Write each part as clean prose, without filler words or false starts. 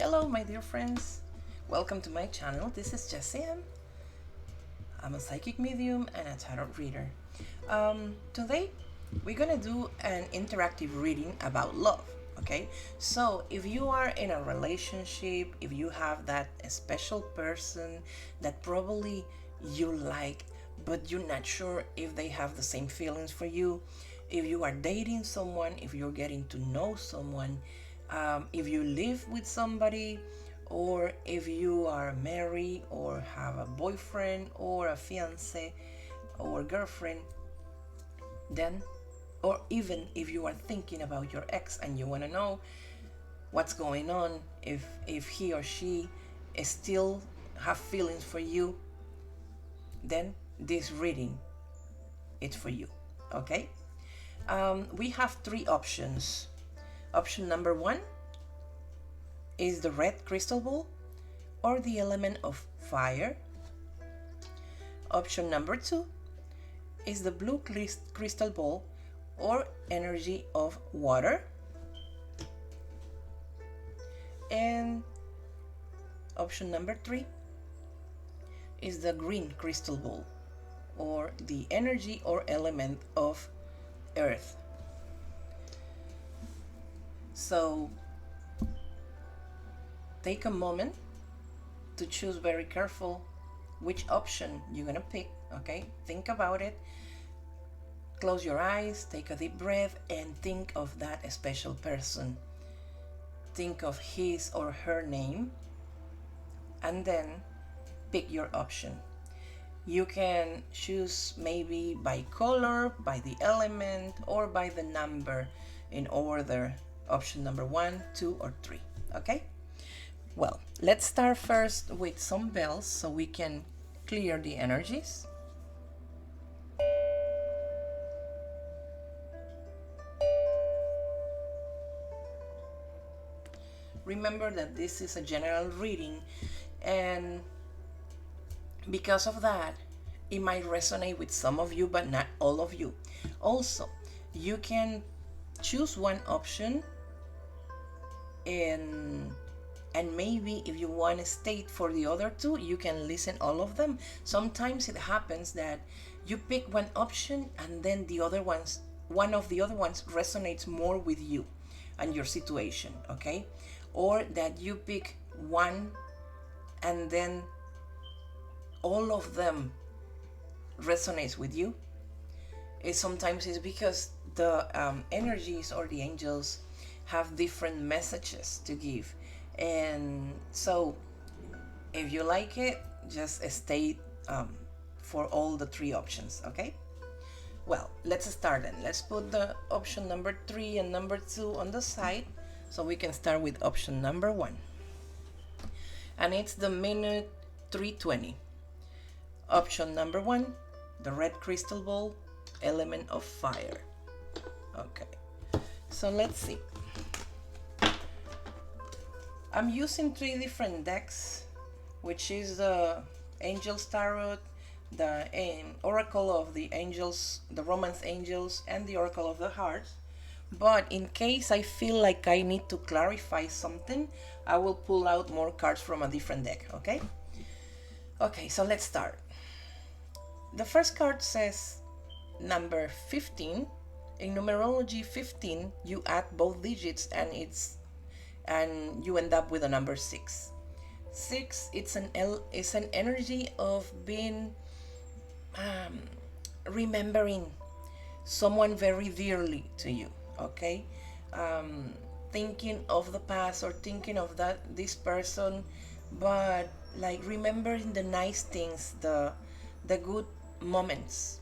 Hello, my dear friends. Welcome to my channel. This is Jessie. I'm a psychic medium and a tarot reader. Today, we're gonna do an interactive reading about love. Okay, so if you are in a relationship, if you have that special person that probably you like, but you're not sure if they have the same feelings for you, if you are dating someone, if you're getting to know someone, if you live with somebody, or if you are married or have a boyfriend or a fiance or girlfriend, then, or even if you are thinking about your ex and you want to know what's going on, if he or she still have feelings for you, then this reading is for you. Okay, we have three options. Option number one is the red crystal ball or the element of fire. Option number two is the blue crystal ball or energy of water. And option number three is the green crystal ball or the energy or element of earth. So take a moment to choose very careful which option you're gonna pick. Okay, think about it. Close your eyes, take a deep breath, and think of that special person. Think of his or her name, and then pick your option. You can choose maybe by color, by the element, or by the number in order. Option number 1, 2, or 3. Okay? Well, let's start first with some bells so we can clear the energies. Remember that this is a general reading, and because of that, it might resonate with some of you, but not all of you. Also, you can choose one option, and maybe if you want to state for the other two, you can listen all of them. Sometimes it happens that you pick one option and then one of the other ones resonates more with you and your situation, okay? Or that you pick one and then all of them resonates with you. Sometimes it's because the energies or the angels have different messages to give, and so if you like it, just stay for all the three options. Okay, well, let's start then. Let's put the option number 3 and number 2 on the side so we can start with option number 1, and it's the minute 3:20. Option number 1, the red crystal ball, element of fire. Okay, so let's see. I'm using 3 different decks, which is the Angels Tarot, the Oracle of the Angels, the Romance Angels, and the Oracle of the Hearts. But in case I feel like I need to clarify something, I will pull out more cards from a different deck, okay? Okay, so let's start. The first card says number 15. In numerology, 15, you add both digits and you end up with a number 6. 6, it's an energy of being remembering someone very dearly to you, okay? Thinking of the past or thinking of this person, but like remembering the nice things, the good moments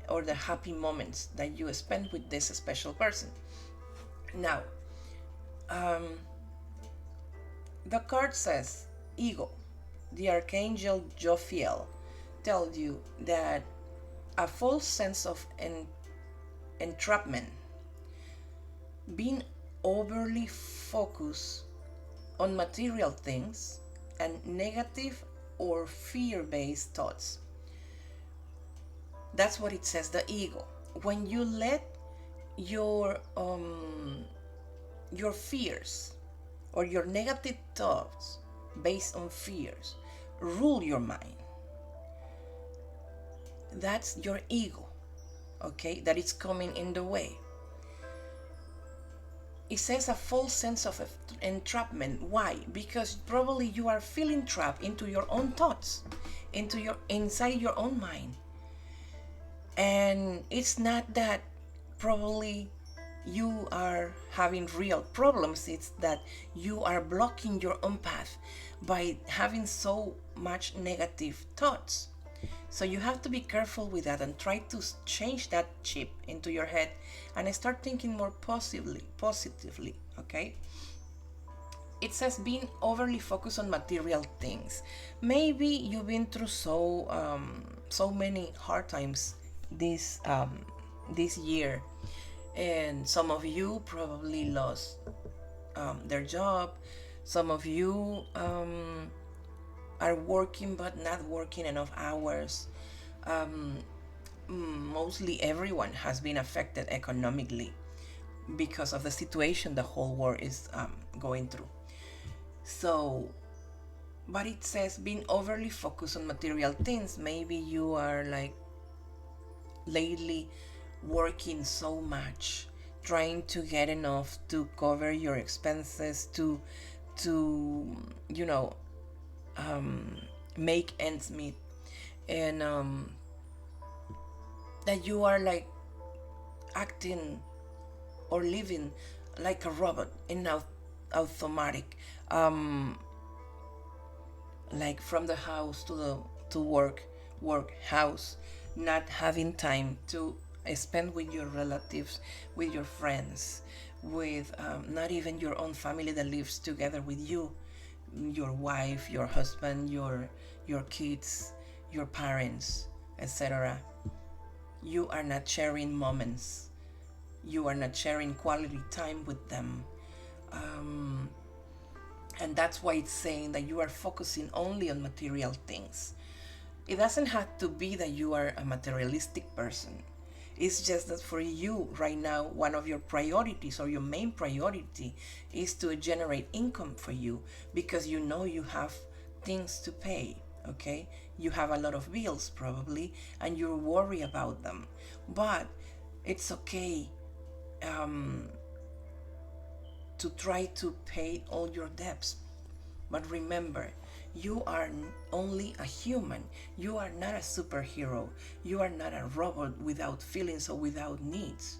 or the happy moments that you spend with this special person. Now, the card says ego. The archangel Jophiel tells you that a false sense of entrapment, being overly focused on material things, and negative or fear-based thoughts. That's what it says, the ego. When you let your fears or your negative thoughts based on fears rule your mind, that's your ego, okay, that is coming in the way. It says a false sense of entrapment. Why? Because probably you are feeling trapped into your own thoughts, into your inside your own mind. And it's not that probably you are having real problems, it's that you are blocking your own path by having so much negative thoughts. So you have to be careful with that and try to change that chip into your head and start thinking more positively, okay? It says being overly focused on material things. Maybe you've been through so many hard times this year, and some of you probably lost their job. Some of you are working but not working enough hours. Mostly everyone has been affected economically because of the situation the whole world is going through. So, but it says being overly focused on material things. Maybe you are like lately working so much, trying to get enough to cover your expenses, to you know make ends meet, and that you are like acting or living like a robot in automatic, like from the house to the to work house, not having time to spend with your relatives, with your friends, with not even your own family that lives together with you, your wife, your husband, your kids, your parents, etc. You are not sharing moments, you are not sharing quality time with them. And that's why it's saying that you are focusing only on material things. It doesn't have to be that you are a materialistic person. It's just that for you right now, one of your priorities or your main priority is to generate income for you, because you know you have things to pay, okay? You have a lot of bills probably, and you worry about them. But it's okay to try to pay all your debts. But remember, you are only a human. You are not a superhero. You are not a robot without feelings or without needs.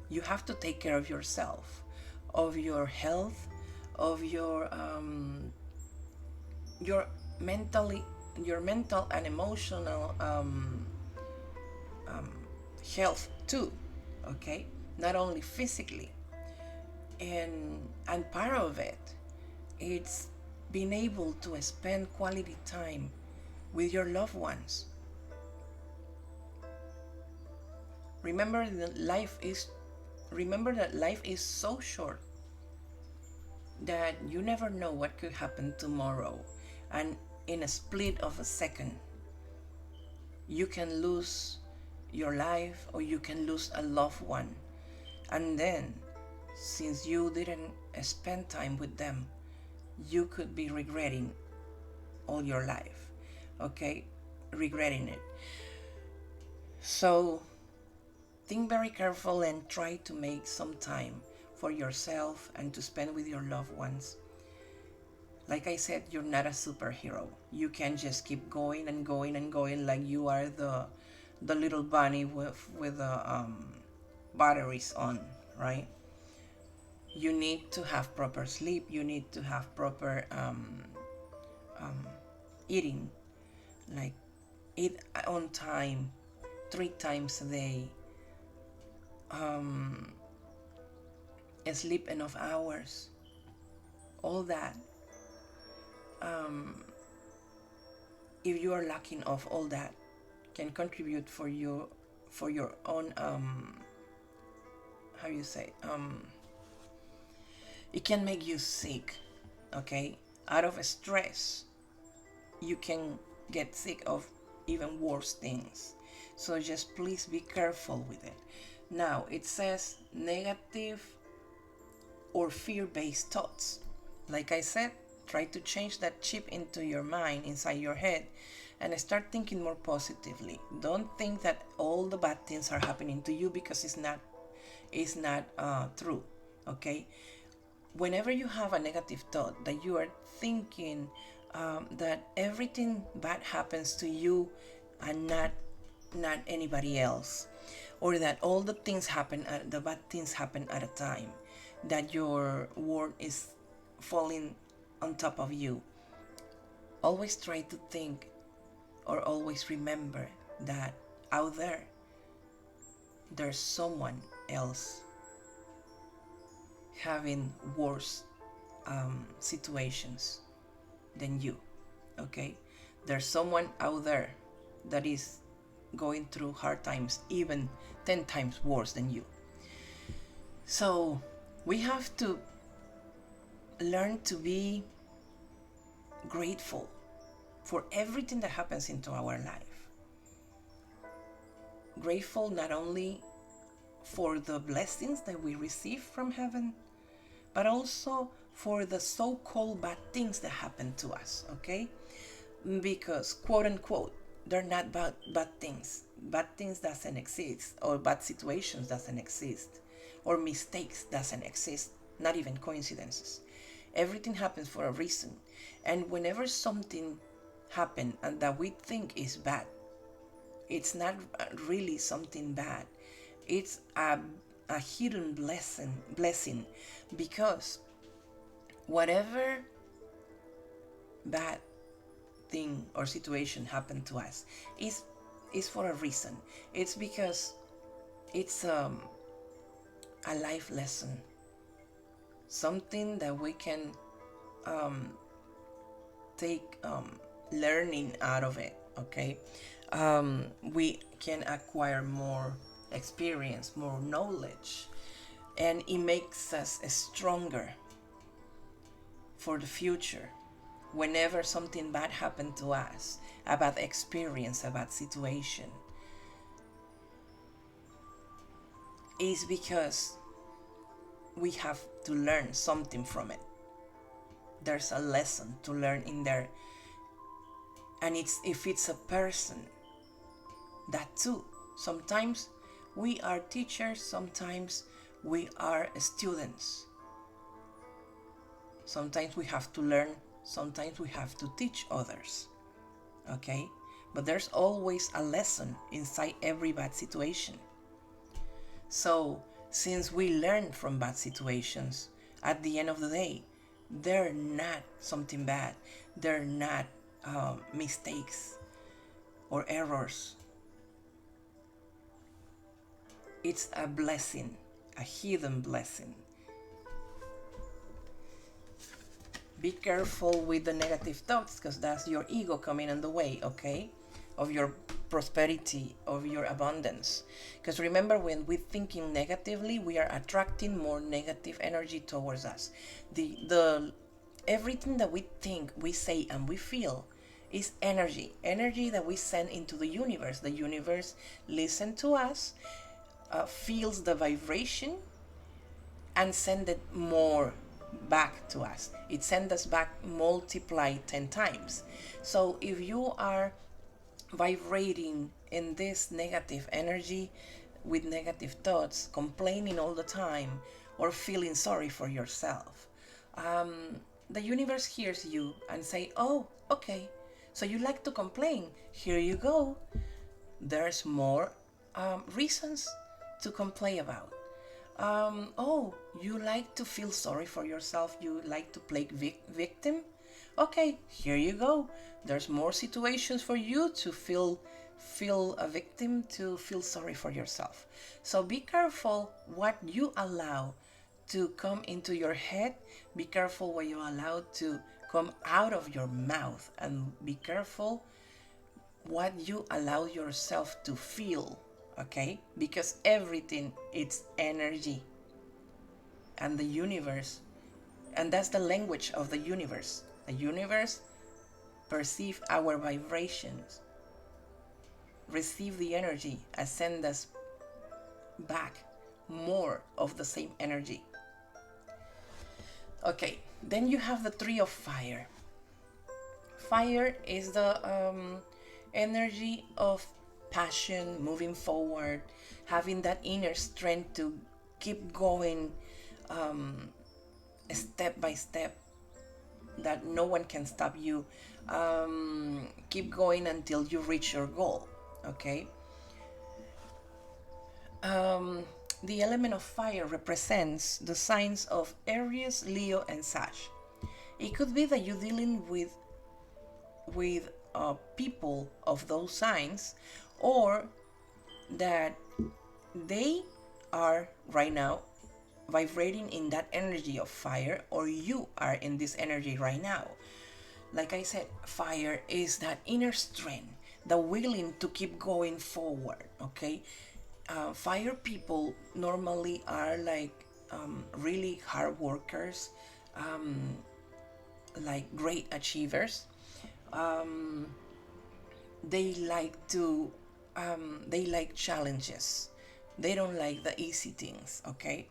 You have to take care of yourself, of your health, of your mentally, your mental and emotional health too. Okay, not only physically. And part of it, it's being able to spend quality time with your loved ones. Remember that life is so short that you never know what could happen tomorrow, and in a split of a second you can lose your life or you can lose a loved one. And then, since you didn't spend time with them, you could be regretting all your life, okay? Regretting it. So think very careful and try to make some time for yourself and to spend with your loved ones. Like I said, you're not a superhero. You can't just keep going and going and going like you are the little bunny with the batteries on, right? You need to have proper sleep. You need to have proper eating, like eat on time, 3 times a day, sleep enough hours, all that. If you are lacking of all that, can contribute for your own how you say it can make you sick, okay? Out of stress you can get sick of even worse things. So just please be careful with it. Now it says negative or fear-based thoughts. Like I said, try to change that chip into your mind, inside your head, and start thinking more positively. Don't think that all the bad things are happening to you, because it's not true. Okay, whenever you have a negative thought that you are thinking that everything bad happens to you and not anybody else, or that all the bad things happen at a time, that your world is falling on top of you, always try to think, or always remember that out there there's someone else having worse situations than you. Okay, there's someone out there that is going through hard times, even 10 times worse than you. So we have to learn to be grateful for everything that happens into our life. Grateful not only for the blessings that we receive from heaven, but also for the so-called bad things that happen to us, okay? Because, quote unquote, they're not bad things. Bad things doesn't exist, or bad situations doesn't exist, or mistakes doesn't exist, not even coincidences. Everything happens for a reason. And whenever something happens and that we think is bad, it's not really something bad. It's a hidden blessing, because whatever bad thing or situation happened to us is for a reason. It's because it's a life lesson, something that we can take learning out of it. Okay, we can acquire more experience, more knowledge, and it makes us stronger for the future. Whenever something bad happened to us, a bad experience, a bad situation, is because we have to learn something from it. There's a lesson to learn in there. And if it's a person, that too. Sometimes we are teachers, sometimes we are students. Sometimes we have to learn, sometimes we have to teach others. Okay? But there's always a lesson inside every bad situation. So, since we learn from bad situations, at the end of the day, they're not something bad. They're not mistakes or errors. It's a blessing, a hidden blessing. Be careful with the negative thoughts, because that's your ego coming in the way, okay? Of your prosperity, of your abundance. Because remember, when we're thinking negatively, we are attracting more negative energy towards us. The everything that we think, we say, and we feel is energy that we send into the universe. The universe listens to us, feels the vibration, and send it more back to us. It sends us back multiplied 10 times. So if you are vibrating in this negative energy, with negative thoughts, complaining all the time, or feeling sorry for yourself, the universe hears you and say, oh, okay, so you like to complain, here you go, there's more reasons to complain about. Oh, you like to feel sorry for yourself, you like to play victim, okay, here you go, there's more situations for you to feel a victim, to feel sorry for yourself. So be careful what you allow to come into your head. Be careful what you allow to come out of your mouth, and be careful what you allow yourself to feel. Okay, because everything is energy, and the universe, and that's the language of the universe. The universe perceives our vibrations, receive the energy, and send us back more of the same energy. Okay, then you have the Three of Fire. Fire is the energy of passion, moving forward, having that inner strength to keep going step by step, that no one can stop you. Keep going until you reach your goal. Okay. Um, the element of fire represents the signs of Aries, Leo, and Sag. It could be that you're dealing with people of those signs, or that they are right now vibrating in that energy of fire, or you are in this energy right now. Like I said, fire is that inner strength, the willing to keep going forward. Okay. Fire people normally are like really hard workers, like great achievers. They like to they like challenges. They don't like the easy things. Okay.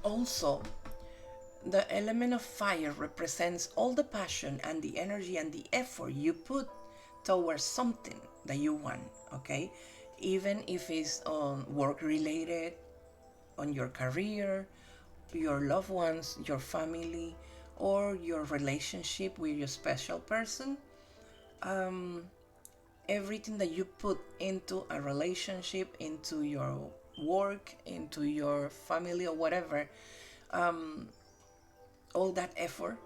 Also, the element of fire represents all the passion and the energy and the effort you put towards something that you want. Okay. Even if it's on work related, on your career, your loved ones, your family, or your relationship with your special person. Everything that you put into a relationship, into your work, into your family, or whatever, all that effort,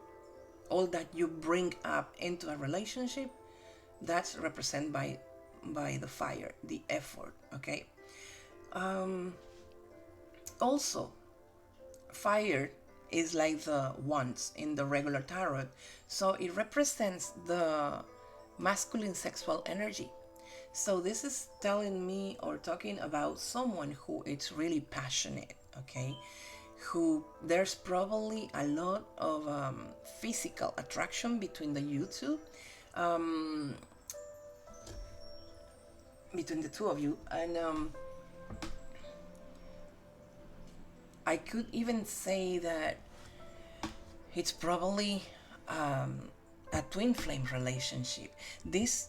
all that you bring up into a relationship, that's represented by the fire, the effort. Okay. Also, fire is like the wands in the regular tarot, so it represents the masculine sexual energy. So this is telling me or talking about someone who is really passionate. Okay. Who there's probably a lot of physical attraction between the you two, between the two of you, and I could even say that it's probably a twin flame relationship. This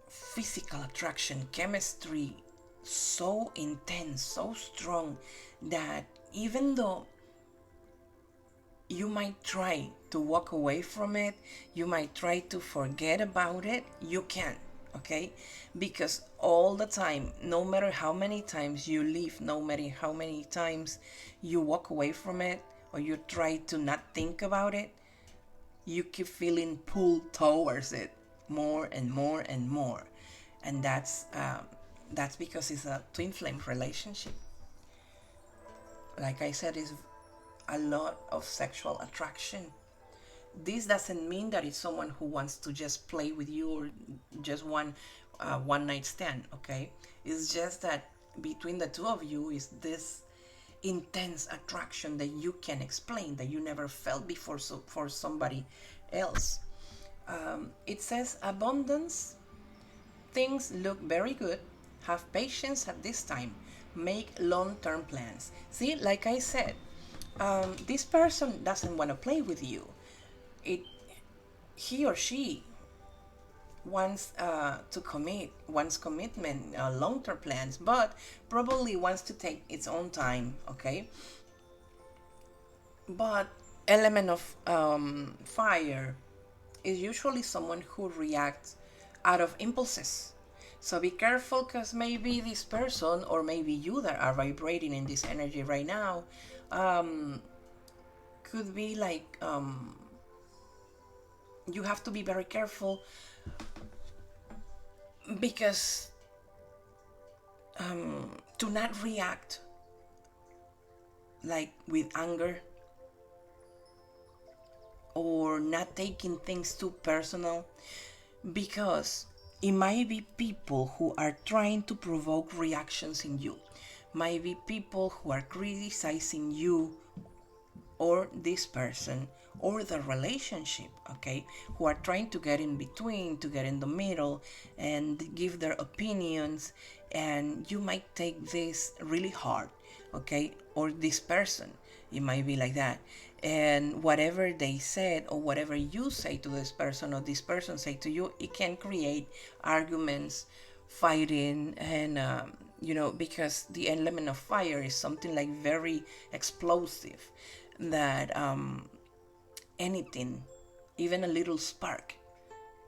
physical attraction, chemistry, so intense, so strong, that even though you might try to walk away from it, you might try to forget about it, you can't. Okay. Because all the time, no matter how many times you leave, no matter how many times you walk away from it, or you try to not think about it, you keep feeling pulled towards it more and more and more. And that's because it's a twin flame relationship. Like I said, it's a lot of sexual attraction. This doesn't mean that it's someone who wants to just play with you, or just one night stand. Okay. It's just that between the two of you is this intense attraction that you can explain, that you never felt before, so for somebody else. It says abundance. Things look very good. Have patience at this time. Make long-term plans. See, like I said, this person doesn't want to play with you. It He or she wants to commit, wants commitment, long-term plans, but probably wants to take its own time. Okay. But element of fire is usually someone who reacts out of impulses. So be careful, because maybe this person, or maybe you that are vibrating in this energy right now, could be like you have to be very careful, because to not react like with anger, or not taking things too personal, because it might be people who are trying to provoke reactions in you, might be people who are criticizing you, or this person, or the relationship. Okay. Who are trying to get in between, to get in the middle, and give their opinions, and you might take this really hard, okay? Or this person, it might be like that. And whatever they said or whatever you say to this person or this person say to you, it can create arguments, fighting, and because the element of fire is something like very explosive, that anything, even a little spark,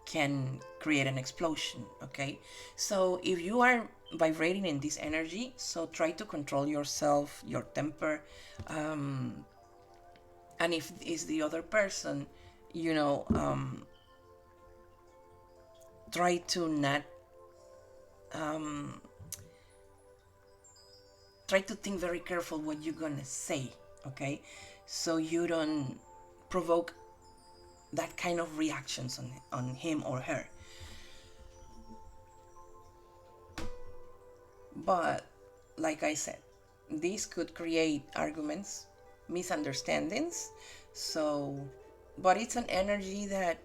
can create an explosion. Okay, so if you are vibrating in this energy, so try to control yourself, your temper, and if it's the other person, you know um, try to not try to think very careful what you're gonna say, okay, so you don't provoke that kind of reactions on him or her. But like I said, this could create arguments, misunderstandings. So, but it's an energy that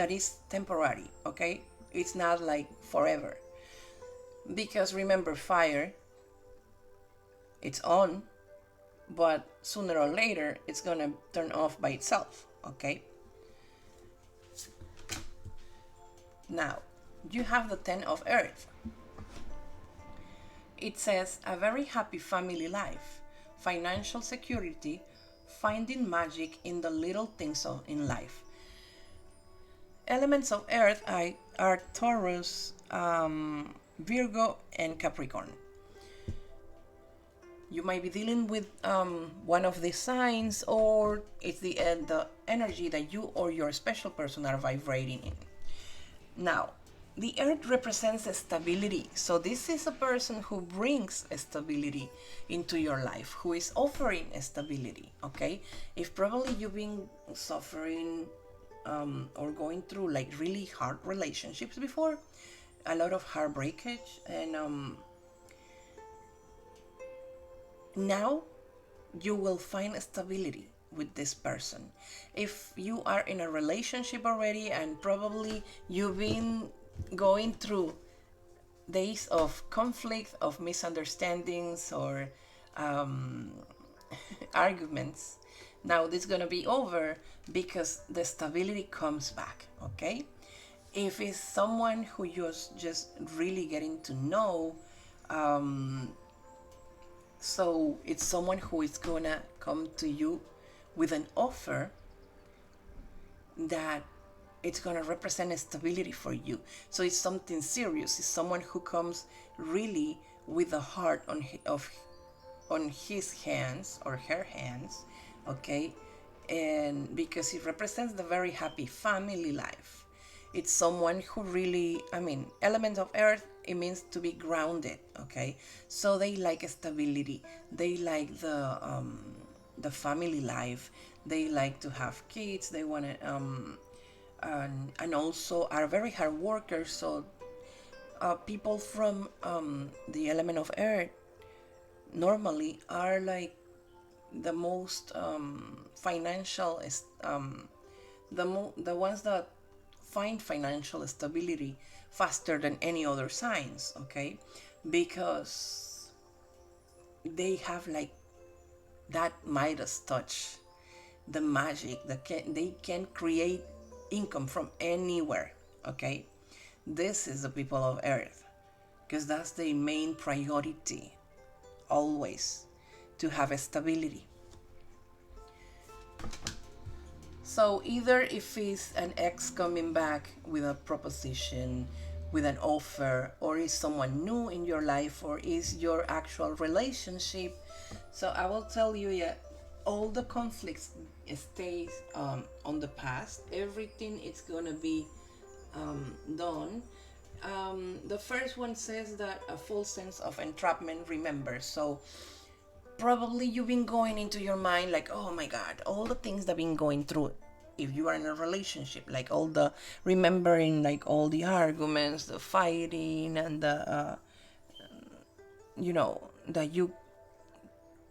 is temporary, okay? It's not like forever. Because remember, fire, it's on, but sooner or later it's gonna turn off by itself, okay? Now, you have the 10 of Earth. It says a very happy family life, financial security, finding magic in the little things in life. Elements of Earth are Taurus, Virgo, and Capricorn. You might be dealing with one of these signs, or it's the energy that you or your special person are vibrating in. Now, the Earth represents stability. So this is a person who brings stability into your life, who is offering stability, okay? If probably you've been suffering or going through like really hard relationships before, a lot of heartbreakage, and now you will find stability with this person. If you are in a relationship already and probably you've been going through days of conflict, of misunderstandings, or arguments, now this is gonna be over because the stability comes back, okay? If it's someone who you're just really getting to know, so it's someone who is gonna come to you with an offer that it's gonna represent stability for you. So it's something serious. It's someone who comes really with the heart on his hands or her hands, okay? And because it represents the very happy family life. It's someone who really, element of Earth, it means to be grounded, okay? So they like stability. They like the family life. They like to have kids. They want to, and also are very hard workers. So people from the element of Earth normally are like the most financial, the ones that find financial stability faster than any other signs, okay? Because they have like that Midas touch, the magic that they can create income from anywhere, okay? This is the people of Earth, because that's the main priority always, to have a stability. So either if it's an ex coming back with a proposition, with an offer, or is someone new in your life, or is your actual relationship. So I will tell you, yeah, all the conflicts stays on the past. Everything is gonna be done. The first one says that a full sense of entrapment, remember. So probably you've been going into your mind like, oh my god, all the things that I've been going through. If you are in a relationship, like all the remembering, like all the arguments, the fighting, and the that you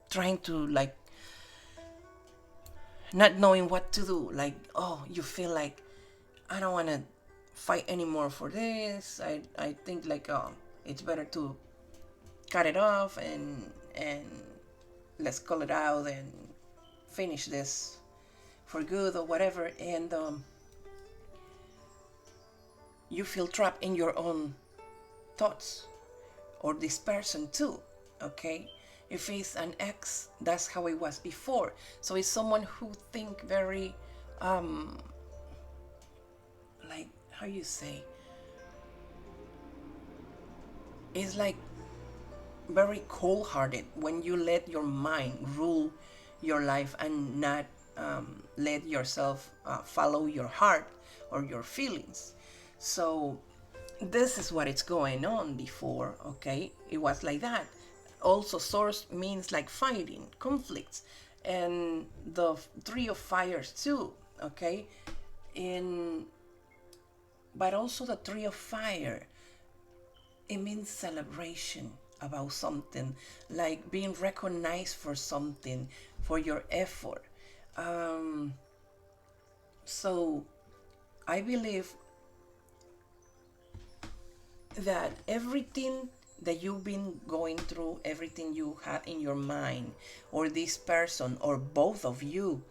trying to like not knowing what to do, like, oh, you feel like I don't want to fight anymore for this. I think like it's better to cut it off and let's call it out and finish this for good or whatever. And you feel trapped in your own thoughts, or this person too. Okay, if it's an ex, that's how it was before. So it's someone who think very like, how you say, it's like very cold-hearted when you let your mind rule your life and not let yourself follow your heart or your feelings. So this is what it's going on before. Okay, it was like that. Also, source means like fighting, conflicts, and the three of fires too. Okay, in but also the three of fire, it means celebration about something, like being recognized for something, for your effort. So I believe that everything that you've been going through, everything you had in your mind, or this person, or both of you,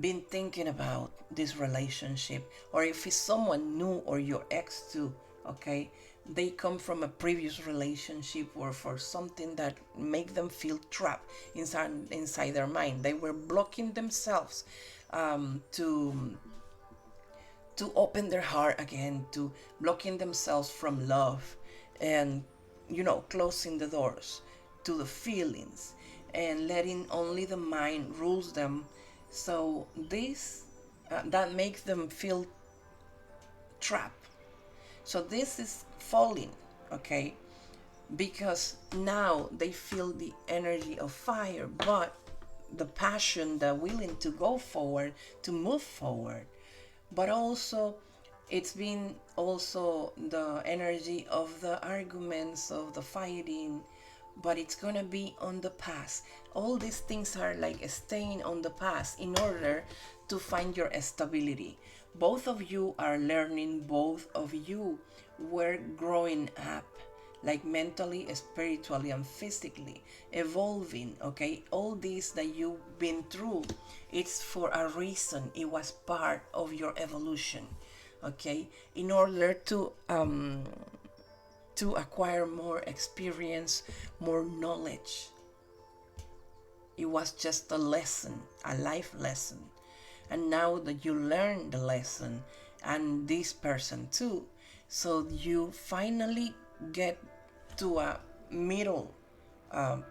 been thinking about this relationship, or if it's someone new or your ex too, okay, they come from a previous relationship or for something that make them feel trapped inside their mind. They were blocking themselves to open their heart again, to blocking themselves from love, and closing the doors to the feelings and letting only the mind rules them. So this that makes them feel trapped. So this is falling, okay, because now they feel the energy of fire, but the passion, the willing to go forward, to move forward. But also it's been also the energy of the arguments, of the fighting, but it's gonna be on the past. All these things are like staying on the past in order to find your stability. Both of you are learning, both of you were growing up, like mentally, spiritually, and physically, evolving. Okay, all this that you've been through, it's for a reason. It was part of your evolution, okay, in order to acquire more experience, more knowledge. It was just a lesson, a life lesson. And now that you learn the lesson, and this person too, so you finally get to a middle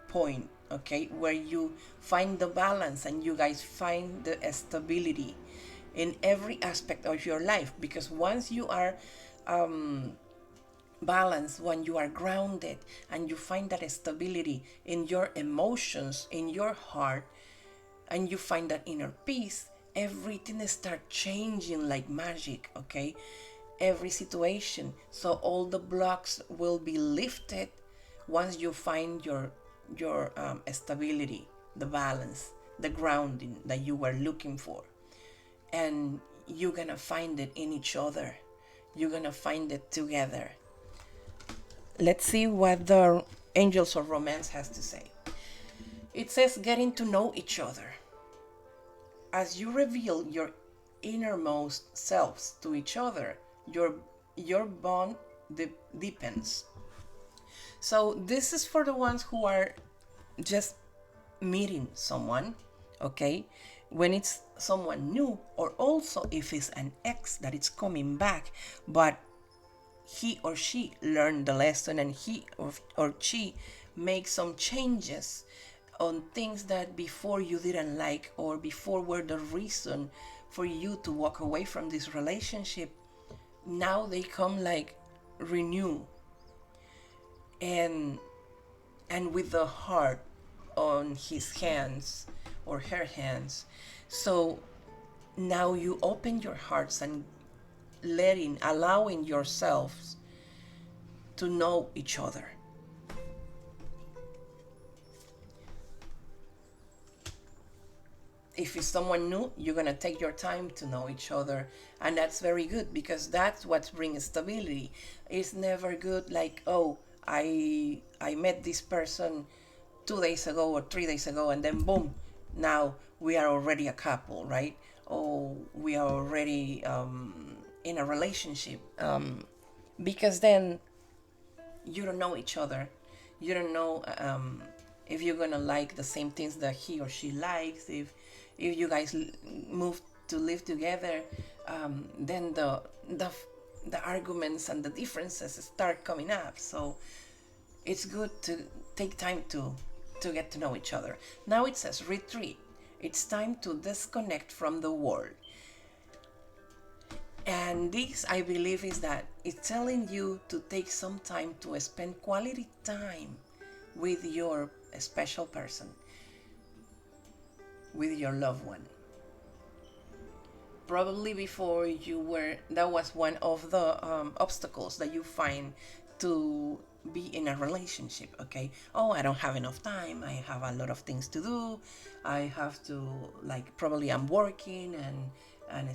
point, okay, where you find the balance and you guys find the stability in every aspect of your life. Because once you are balanced, when you are grounded and you find that stability in your emotions, in your heart, and you find that inner peace, everything starts changing like magic, okay, every situation. So all the blocks will be lifted once you find your stability, the balance, the grounding that you were looking for. And you're gonna find it in each other, you're gonna find it together. Let's see what the Angels of Romance has to say. It says getting to know each other. As you reveal your innermost selves to each other, your bond deepens. So this is for the ones who are just meeting someone, okay? When it's someone new, or also if it's an ex that is coming back, but he or she learned the lesson and he or she make some changes on things that before you didn't like, or before were the reason for you to walk away from this relationship. Now they come like renew, and with the heart on his hands or her hands. So now you open your hearts and allowing yourselves to know each other. if it's someone new, you're gonna take your time to know each other, and that's very good because that's what brings stability. It's never good like, oh, I met this person 2 days ago or 3 days ago, and then boom, now we are already a couple, right? Oh, we are already in a relationship, because then you don't know each other. You don't know if you're gonna like the same things that he or she likes. If you guys move to live together, then the arguments and the differences start coming up. So it's good to take time to get to know each other. Now it says retreat. It's time to disconnect from the world. And this, I believe, is that it's telling you to take some time to spend quality time with your special person, with your loved one. Probably before you were, that was one of the obstacles that you find to be in a relationship. Okay, oh, I don't have enough time, I have a lot of things to do, I have to, like, probably I'm working and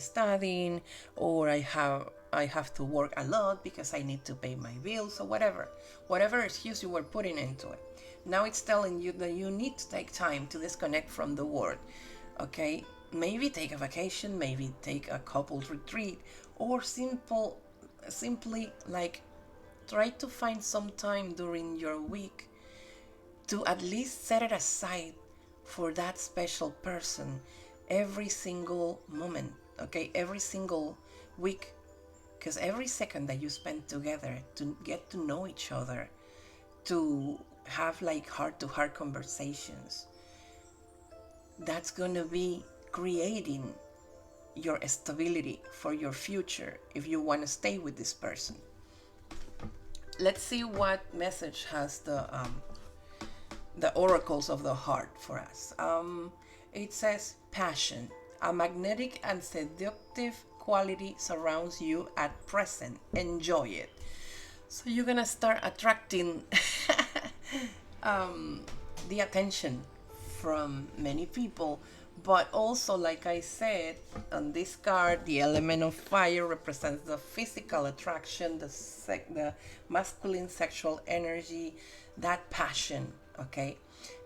studying, or I have to work a lot because I need to pay my bills, or whatever excuse you were putting into it. Now it's telling you that you need to take time to disconnect from the world. Okay, maybe take a vacation, maybe take a couples retreat, or simply like try to find some time during your week to at least set it aside for that special person every single moment, okay, every single week, because every second that you spend together to get to know each other, to have like heart to heart conversations, that's going to be creating your stability for your future if you want to stay with this person. Let's see what message has the oracles of the heart for us. It says passion. A magnetic and seductive quality surrounds you at present. Enjoy it. So you're gonna start attracting the attention from many people. But also, like I said, on this card, the element of fire represents the physical attraction, the masculine sexual energy, that passion, okay,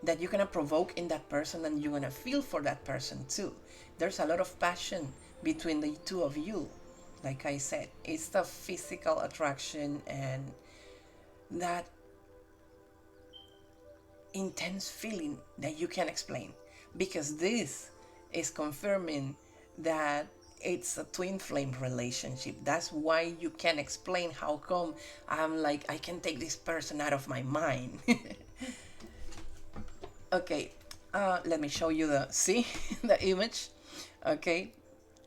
that you're gonna provoke in that person, and you're gonna feel for that person too. There's a lot of passion between the two of you. Like I said, it's the physical attraction and that intense feeling that you can explain, because this is confirming that it's a twin flame relationship. That's why you can explain how come I'm like, I can take this person out of my mind. Okay, let me show you the image. Okay,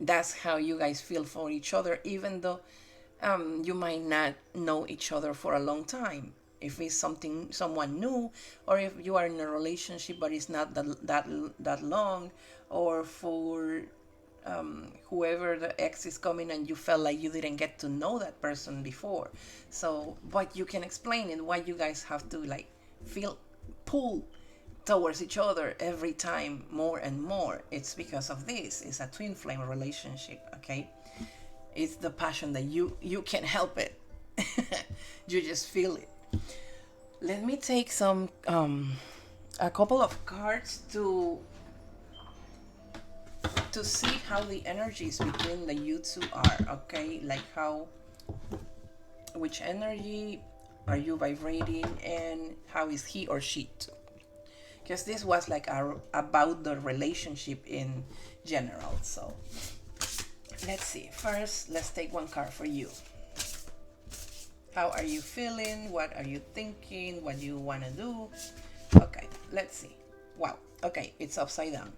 that's how you guys feel for each other, even though you might not know each other for a long time. If it's someone new, or if you are in a relationship but it's not that long, or for whoever the ex is coming and you felt like you didn't get to know that person before. So, but you can explain it, why you guys have to like feel pull towards each other every time more and more. It's because of this. It's a twin flame relationship. Okay, it's the passion that you can't help it. You just feel it. Let me take a couple of cards to see how the energies between the you two are. Okay, like which energy are you vibrating, and how is he or she too? Because this was like about the relationship in general. So let's see. First, let's take one card for you. How are you feeling? What are you thinking? What do you want to do? Okay, let's see. Wow. Okay, it's upside down.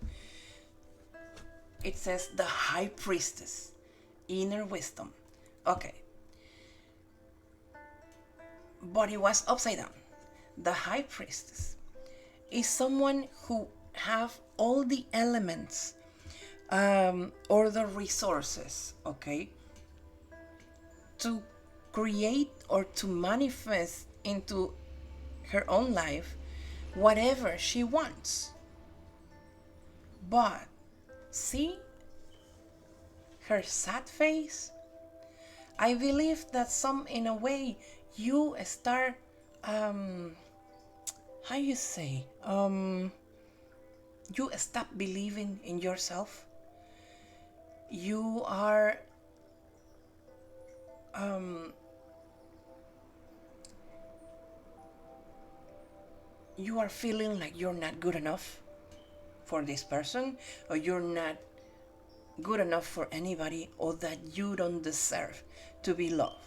It says the High Priestess, inner wisdom. Okay. But it was upside down. The High Priestess is someone who have all the elements or the resources, okay, to create or to manifest into her own life whatever she wants. But See her sad face? I believe that in a way, you start, how you say, you stop believing in yourself. You are, you are feeling like you're not good enough for this person, or you're not good enough for anybody, or that you don't deserve to be loved.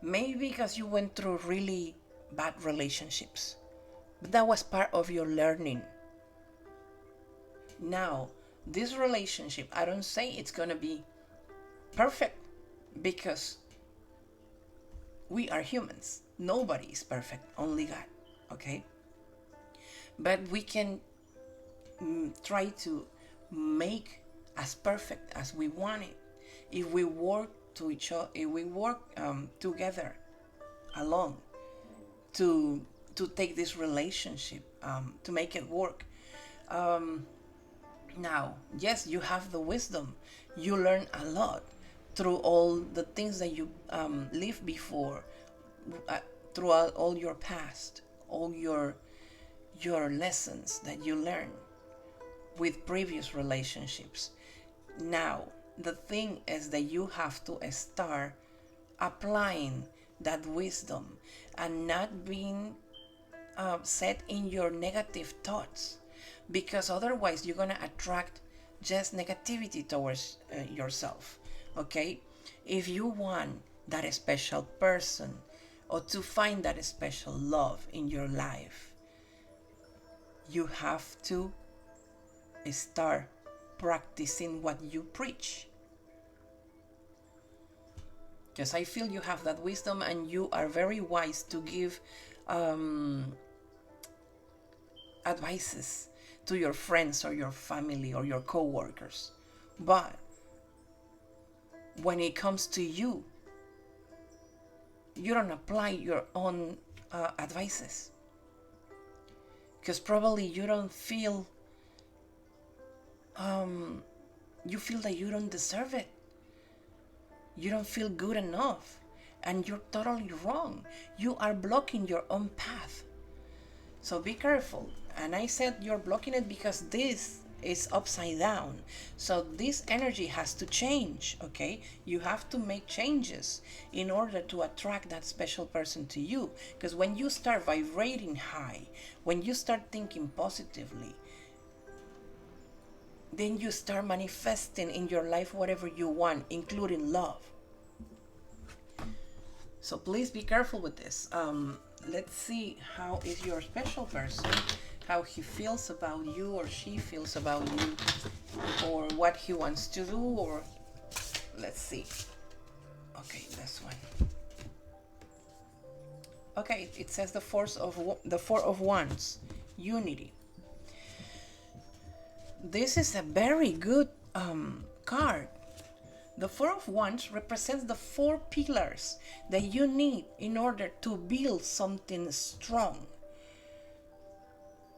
Maybe because you went through really bad relationships, but that was part of your learning. Now, this relationship, I don't say it's gonna be perfect, because we are humans. Nobody is perfect, only God, okay? But we can try to make as perfect as we want it if we work to each other, if we work together alone to take this relationship, to make it work. Now, yes, you have the wisdom. You learn a lot through all the things that you lived before, uh, throughout all your past, all your lessons that you learn with previous relationships. Now, the thing is that you have to start applying that wisdom and not being set in your negative thoughts, because otherwise you're gonna attract just negativity towards yourself. Okay, if you want that special person, or to find that special love in your life, you have to start practicing what you preach. Because I feel you have that wisdom and you are very wise to give advices to your friends or your family or your co-workers. But when it comes to you, you don't apply your own advices, because probably you don't feel, you feel that you don't deserve it. You don't feel good enough, and you're totally wrong. You are blocking your own path. So be careful. And I said you're blocking it because this is upside down. So this energy has to change, okay? You have to make changes in order to attract that special person to you. Because when you start vibrating high, when you start thinking positively, then you start manifesting in your life whatever you want, including love. So please be careful with this. Let's see how is your special person, how he feels about you or she feels about you, or what he wants to do, or let's see. Okay, this one. Okay, it says the Four of Wands, unity. This is a very good card. The Four of Wands represents the 4 pillars that you need in order to build something strong.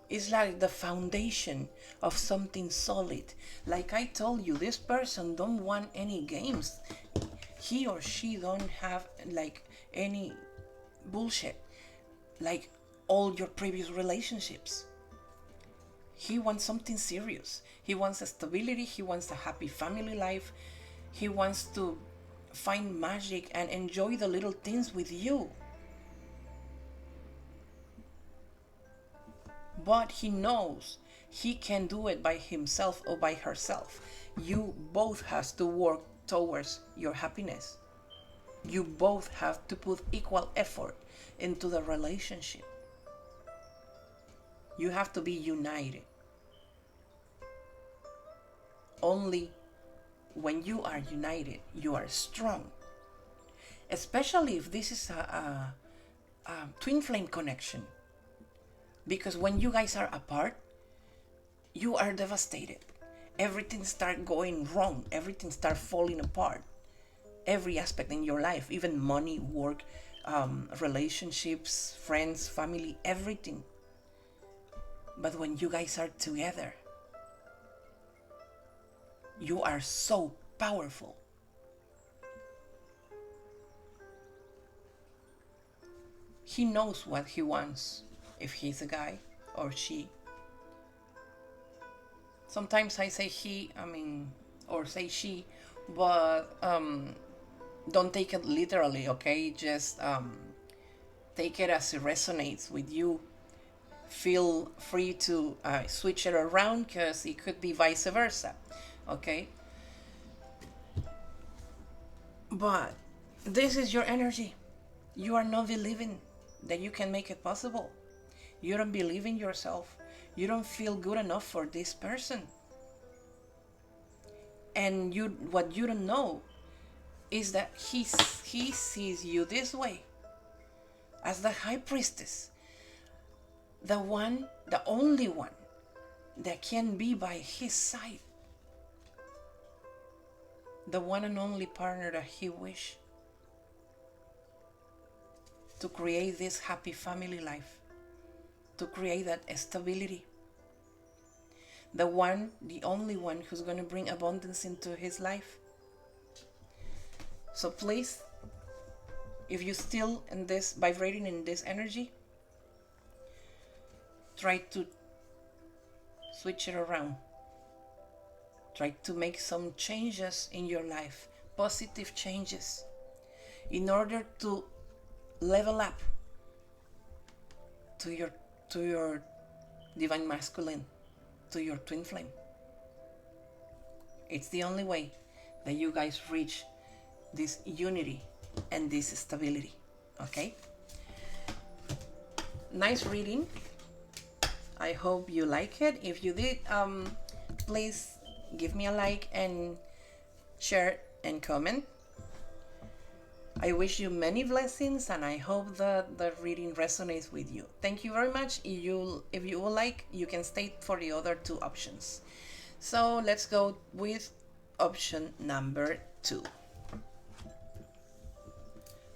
It's like the foundation of something solid. Like I told you, this person don't want any games. He or she don't have like any bullshit, like all your previous relationships. He wants something serious. He wants a stability. He wants a happy family life. He wants to find magic and enjoy the little things with you. But he knows he can do it by himself or by herself. You both have to work towards your happiness. You both have to put equal effort into the relationship. You have to be united. Only when you are united, you are strong. Especially if this is a twin flame connection. Because when you guys are apart, you are devastated. Everything starts going wrong. Everything starts falling apart. Every aspect in your life, even money, work, relationships, friends, family, everything. But when you guys are together, You are so powerful. He knows what he wants, if he's a guy or she. Sometimes I say he, or say she, but don't take it literally, okay? Just take it as it resonates with you. Feel free to switch it around because it could be vice versa, okay? But this is your energy. You are not believing that you can make it possible. You don't believe in yourself. You don't feel good enough for this person. And what you don't know is that he sees you this way, as the high priestess, the only one that can be by his side, the one and only partner that he wished to create this happy family life, to create that stability, the only one who's going to bring abundance into his life. So please, if you're still in this, vibrating in this energy, try to switch it around. Try to make some changes in your life, positive changes, in order to level up to your divine masculine, to your twin flame. It's the only way that you guys reach this unity and this stability. Okay? Nice reading. I hope you like it. If you did, please give me a like and share and comment. I wish you many blessings, and I hope that the reading resonates with you. Thank you very much. If you would like, you can stay for the other two options. So let's go with option number 2.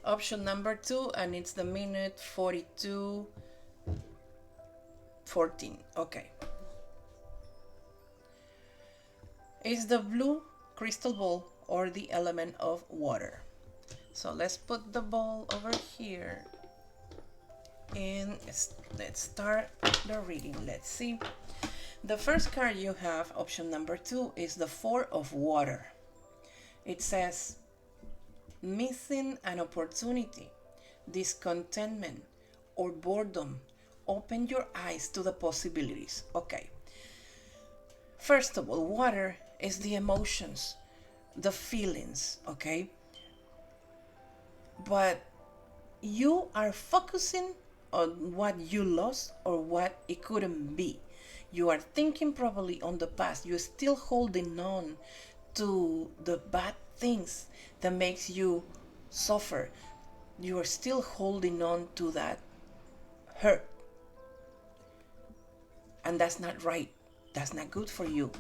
Option number 2, and it's the minute 42:14. Okay. Is the blue crystal ball or the element of water? So let's put the ball over here and let's start the reading. Let's see. The first card you have, option number 2, is the 4 of water. It says missing an opportunity, discontentment, or boredom. Open your eyes to the possibilities. Okay. First of all, water is the emotions, the feelings, okay? But you are focusing on what you lost or what it couldn't be. You are thinking probably on the past. You're still holding on to the bad things that makes you suffer. You are still holding on to that hurt. And that's not right. That's not good for you,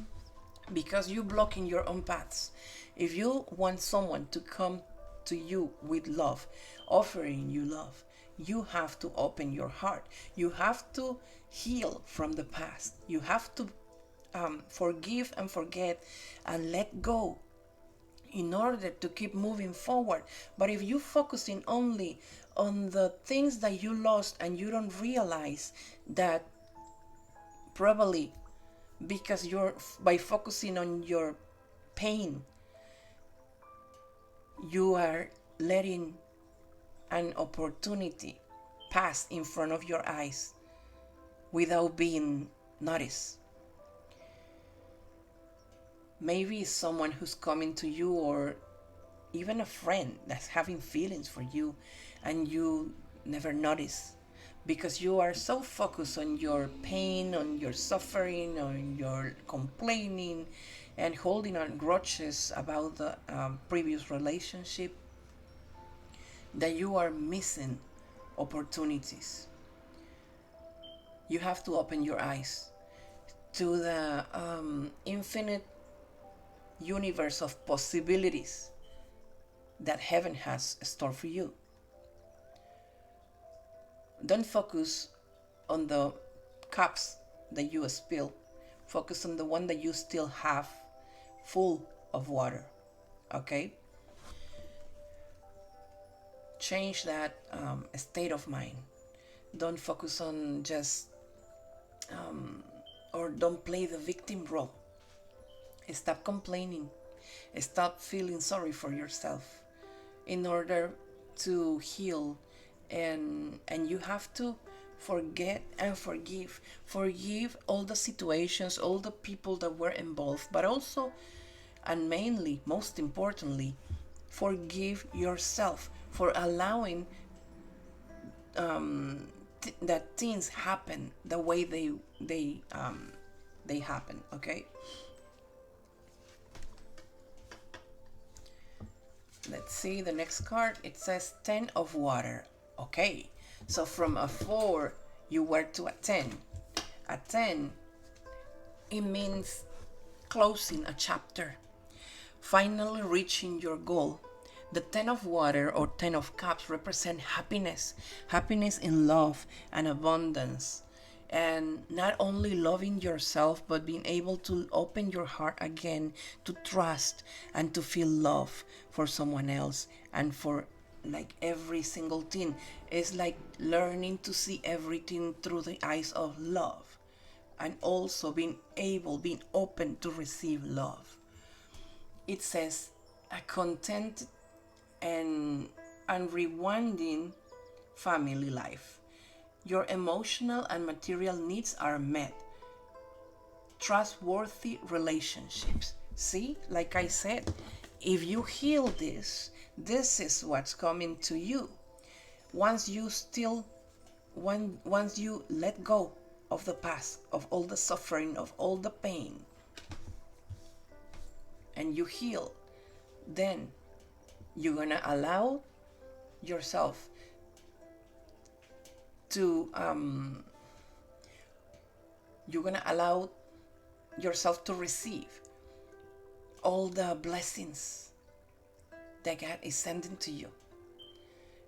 because you're blocking your own paths. If you want someone to come to you with love, offering you love, you have to open your heart. You have to heal from the past. You have to forgive and forget and let go in order to keep moving forward. But if you're focusing only on the things that you lost and you don't realize that, probably because you're by focusing on your pain, you are letting an opportunity pass in front of your eyes without being noticed. Maybe it's someone who's coming to you, or even a friend that's having feelings for you, and you never notice because you are so focused on your pain, on your suffering, on your complaining, and holding on grudges about the previous relationship, that you are missing opportunities. You have to open your eyes to the infinite universe of possibilities that heaven has stored for you. Don't focus on the cups that you spill. Focus on the one that you still have full of water. Okay? Change that state of mind. Don't focus on just, or don't play the victim role. Stop complaining. Stop feeling sorry for yourself in order to heal. And you have to forget and forgive all the situations, all the people that were involved, but also, and mainly, most importantly, forgive yourself for allowing that things happen the way they happen. Okay, let's see the next card. It says 10 of water. Okay, so from a 4 you were to a 10. A 10, it means closing a chapter, finally reaching your goal. The 10 of water or 10 of cups represent happiness, happiness in love and abundance. And not only loving yourself, but being able to open your heart again to trust and to feel love for someone else and for like every single thing. It's like learning to see everything through the eyes of love, and also being open to receive love. It says a content and unrewinding family life. Your emotional and material needs are met. Trustworthy relationships. See, like I said, if you heal this is what's coming to you. Once you let go of the past, of all the suffering, of all the pain, and you heal, then you're gonna allow yourself to receive all the blessings that God is sending to you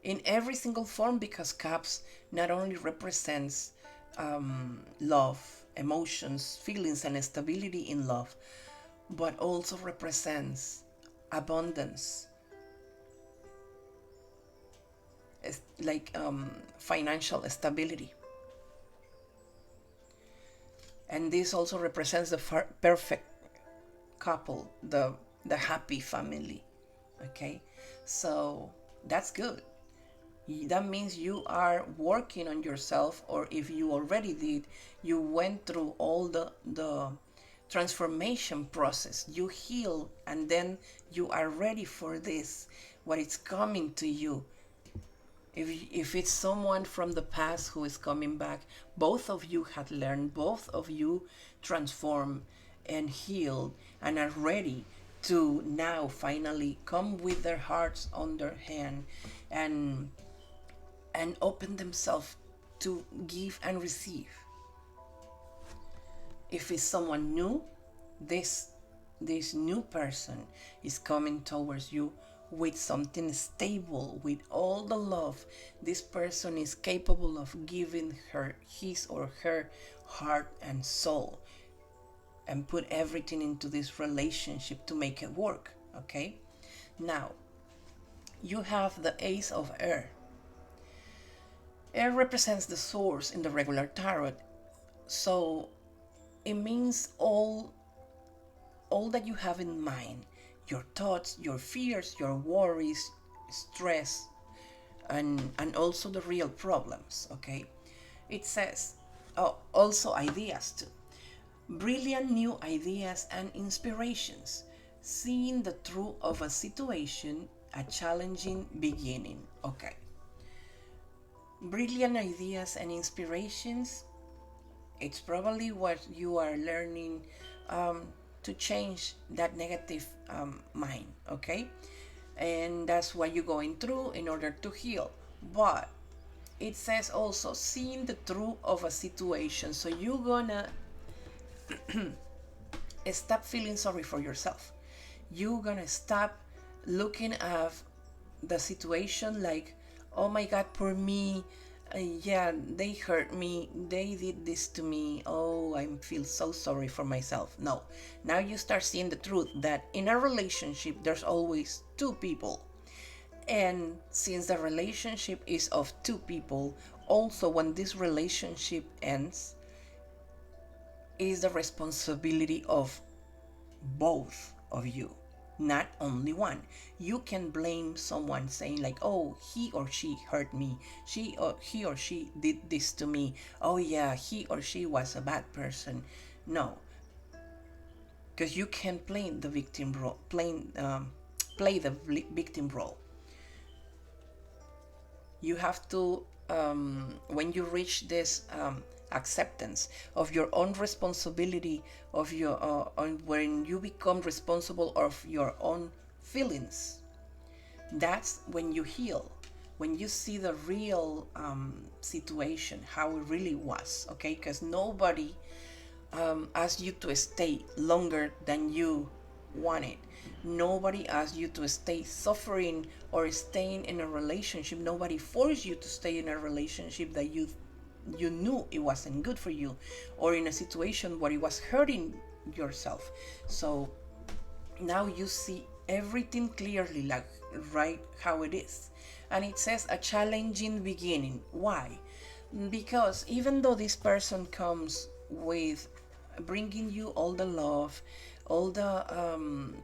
in every single form, because cups not only represents love, emotions, feelings, and stability in love, but also represents abundance, like financial stability. And this also represents the perfect couple, the happy family. Okay, so that's good. That means you are working on yourself, or if you already did, you went through all the transformation process. You heal, and then you are ready for this, what is coming to you. If it's someone from the past who is coming back, both of you had learned, both of you transformed and healed, and are ready to now finally come with their hearts on their hand and open themselves to give and receive. If it's someone new, this new person is coming towards you with something stable, with all the love. This person is capable of giving his or her heart and soul, and put everything into this relationship to make it work. Okay, now you have the Ace of Air. Air represents the source in the regular tarot, so it means all that you have in mind, your thoughts, your fears, your worries, stress, and also the real problems. Okay, it says also ideas too, brilliant new ideas and inspirations, seeing the truth of a situation, a challenging beginning. Okay, brilliant ideas and inspirations, it's probably what you are learning to change that negative mind. Okay, and that's what you're going through in order to heal. But it says also seeing the truth of a situation, so you're gonna stop feeling sorry for yourself. You're gonna stop looking at the situation like, oh my god, poor me, Yeah, they hurt me, they did this to me, oh, I feel so sorry for myself. No, now you start seeing the truth that in a relationship there's always two people. And since the relationship is of two people, also when this relationship ends, is the responsibility of both of you, not only one. You can blame someone saying like, oh, he or she hurt me, he or she did this to me, oh yeah, he or she was a bad person. No, because you can play the victim role, play the victim role. You have to, when you reach this acceptance of your own responsibility, of your when you become responsible of your own feelings, that's when you heal, when you see the real situation, how it really was. Okay, because nobody asked you to stay longer than you wanted. Nobody asked you to stay suffering or staying in a relationship. Nobody forced you to stay in a relationship that you knew it wasn't good for you, or in a situation where it was hurting yourself. So now you see everything clearly, like right how it is. And it says a challenging beginning. Why? Because even though this person comes with bringing you all the love, all the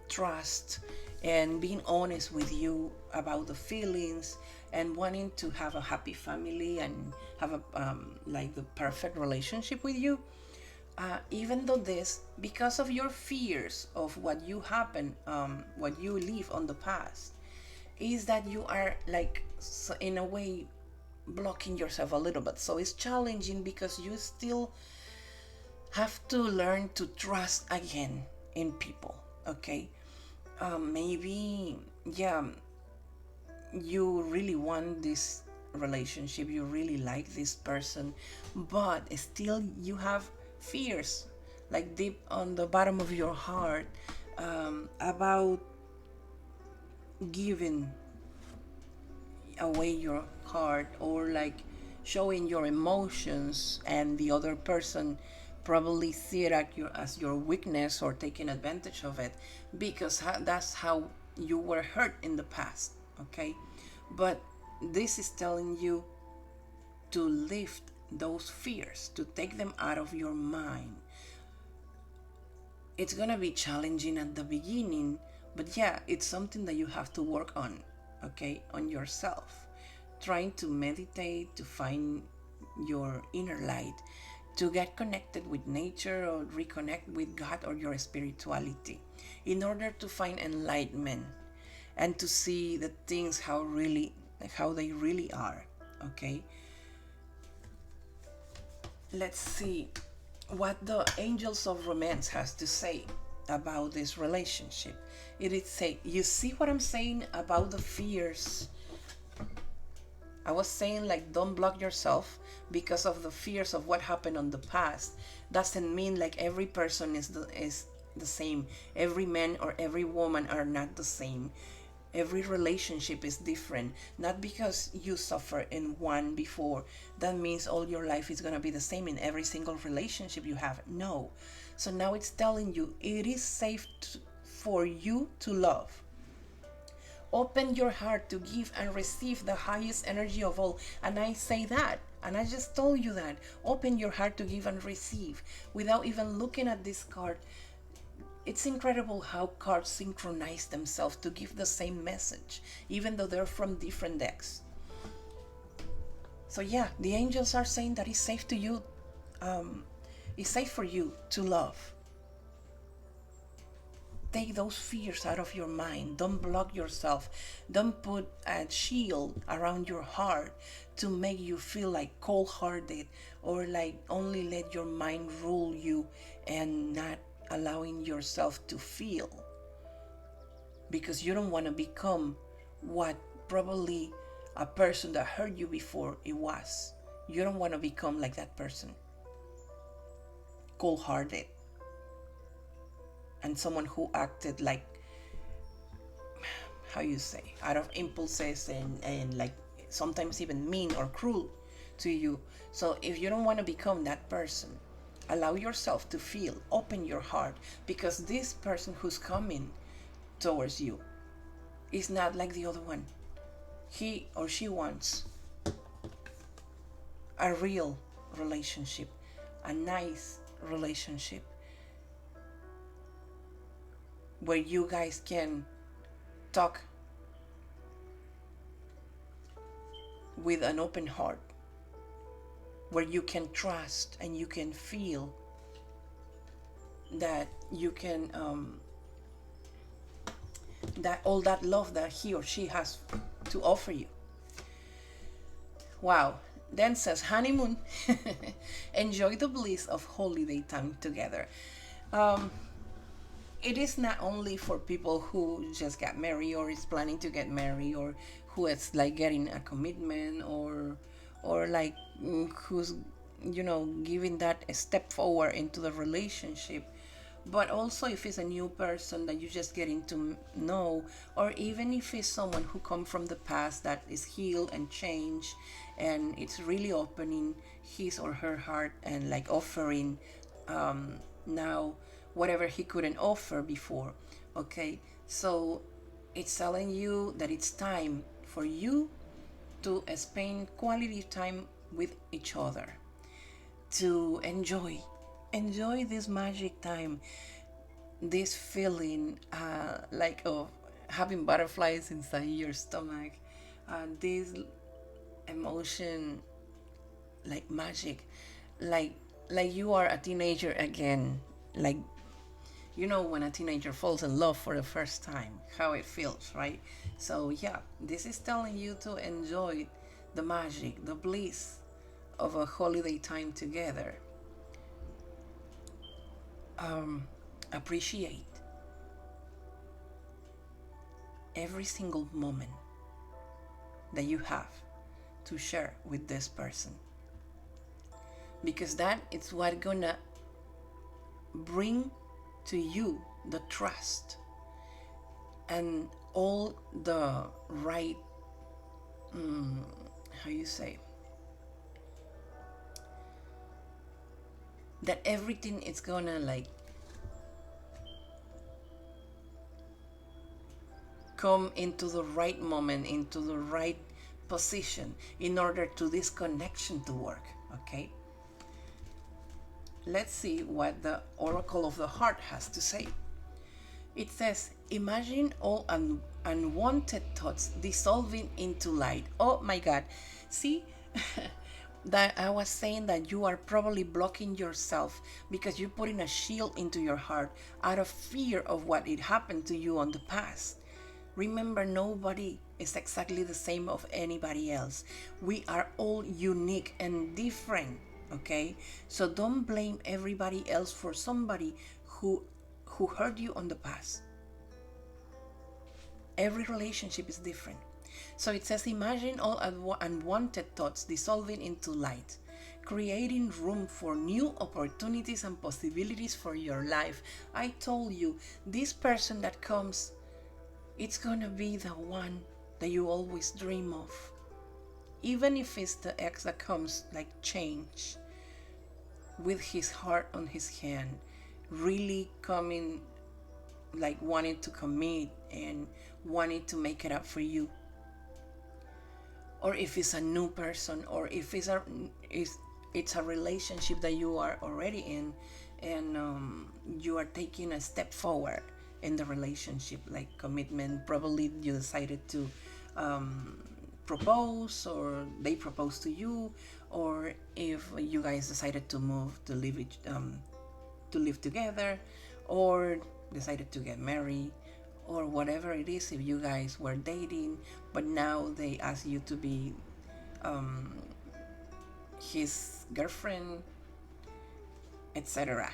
trust, and being honest with you about the feelings, and wanting to have a happy family and have a like the perfect relationship with you, even though this, because of your fears of what you happen, what you live on the past, is that you are like, so in a way, blocking yourself a little bit. So it's challenging because you still have to learn to trust again in people. Okay, maybe, yeah, you really want this relationship, you really like this person, but still you have fears, like deep on the bottom of your heart, about giving away your heart, or like showing your emotions, and the other person probably see it as your weakness or taking advantage of it, because that's how you were hurt in the past. Okay, but this is telling you to lift those fears, to take them out of your mind. It's gonna be challenging at the beginning, but yeah, it's something that you have to work on. Okay, on yourself, trying to meditate, to find your inner light, to get connected with nature, or reconnect with God or your spirituality, in order to find enlightenment and to see the things how they really are. Okay, let's see what the angels of romance has to say about this relationship. It is say, you see what I'm saying about the fears. I was saying like, don't block yourself because of the fears of what happened on the past. Doesn't mean like every person is the same. Every man or every woman are not the same. Every relationship is different. Not because you suffer in one before, that means all your life is going to be the same in every single relationship you have. No. So now it's telling you it is safe for you to love. Open your heart to give and receive the highest energy of all. And I say that, and I just told you that. Open your heart to give and receive without even looking at this card. It's incredible how cards synchronize themselves to give the same message, even though they're from different decks. So yeah, the angels are saying that it's safe to you, it's safe for you to love. Take those fears out of your mind. Don't block yourself. Don't put a shield around your heart to make you feel like cold-hearted, or like only let your mind rule you and not allowing yourself to feel, because you don't want to become what probably a person that hurt you before it was. You don't want to become like that person, cold-hearted, and someone who acted like, how you say, out of impulses, and like sometimes even mean or cruel to you. So if you don't want to become that person, allow yourself to feel, open your heart, because this person who's coming towards you is not like the other one. He or she wants a real relationship, a nice relationship where you guys can talk with an open heart, where you can trust and you can feel that you can that all that love that he or she has to offer you. Wow. Then says honeymoon. Enjoy the bliss of holiday time together. It is not only for people who just got married or is planning to get married, or who is like getting a commitment, or like who's giving that a step forward into the relationship, but also if it's a new person that you just getting to know, or even if it's someone who come from the past that is healed and changed, and it's really opening his or her heart and like offering now whatever he couldn't offer before. Okay, so it's telling you that it's time for you to spend quality time with each other, to enjoy this magic time, this feeling like of having butterflies inside your stomach, this emotion like magic, like you are a teenager again, like when a teenager falls in love for the first time, how it feels, right? So yeah, this is telling you to enjoy the magic, the bliss of a holiday time together. Appreciate every single moment that you have to share with this person, because that is what gonna bring to you the trust and all the right how you say that everything is gonna like come into the right moment, into the right position in order to this connection to work. Okay, let's see what the Oracle of the Heart has to say. It says, imagine all unwanted thoughts dissolving into light. Oh my God. See, that I was saying that you are probably blocking yourself because you're putting a shield into your heart out of fear of what it happened to you on the past. Remember, nobody is exactly the same of anybody else. We are all unique and different, okay? So don't blame everybody else for somebody who hurt you on the past. Every relationship is different. So it says, imagine all unwanted thoughts dissolving into light, creating room for new opportunities and possibilities for your life. I told you, this person that comes, it's gonna be the one that you always dream of. Even if it's the ex that comes like change, with his heart on his hand, really coming like wanting to commit and wanting to make it up for you. Or if it's a new person, or if it's a relationship that you are already in, and you are taking a step forward in the relationship, like commitment. Probably you decided to propose, or they proposed to you, or if you guys decided to move to live together, or decided to get married, or whatever it is. If you guys were dating, but now they ask you to be his girlfriend, etc.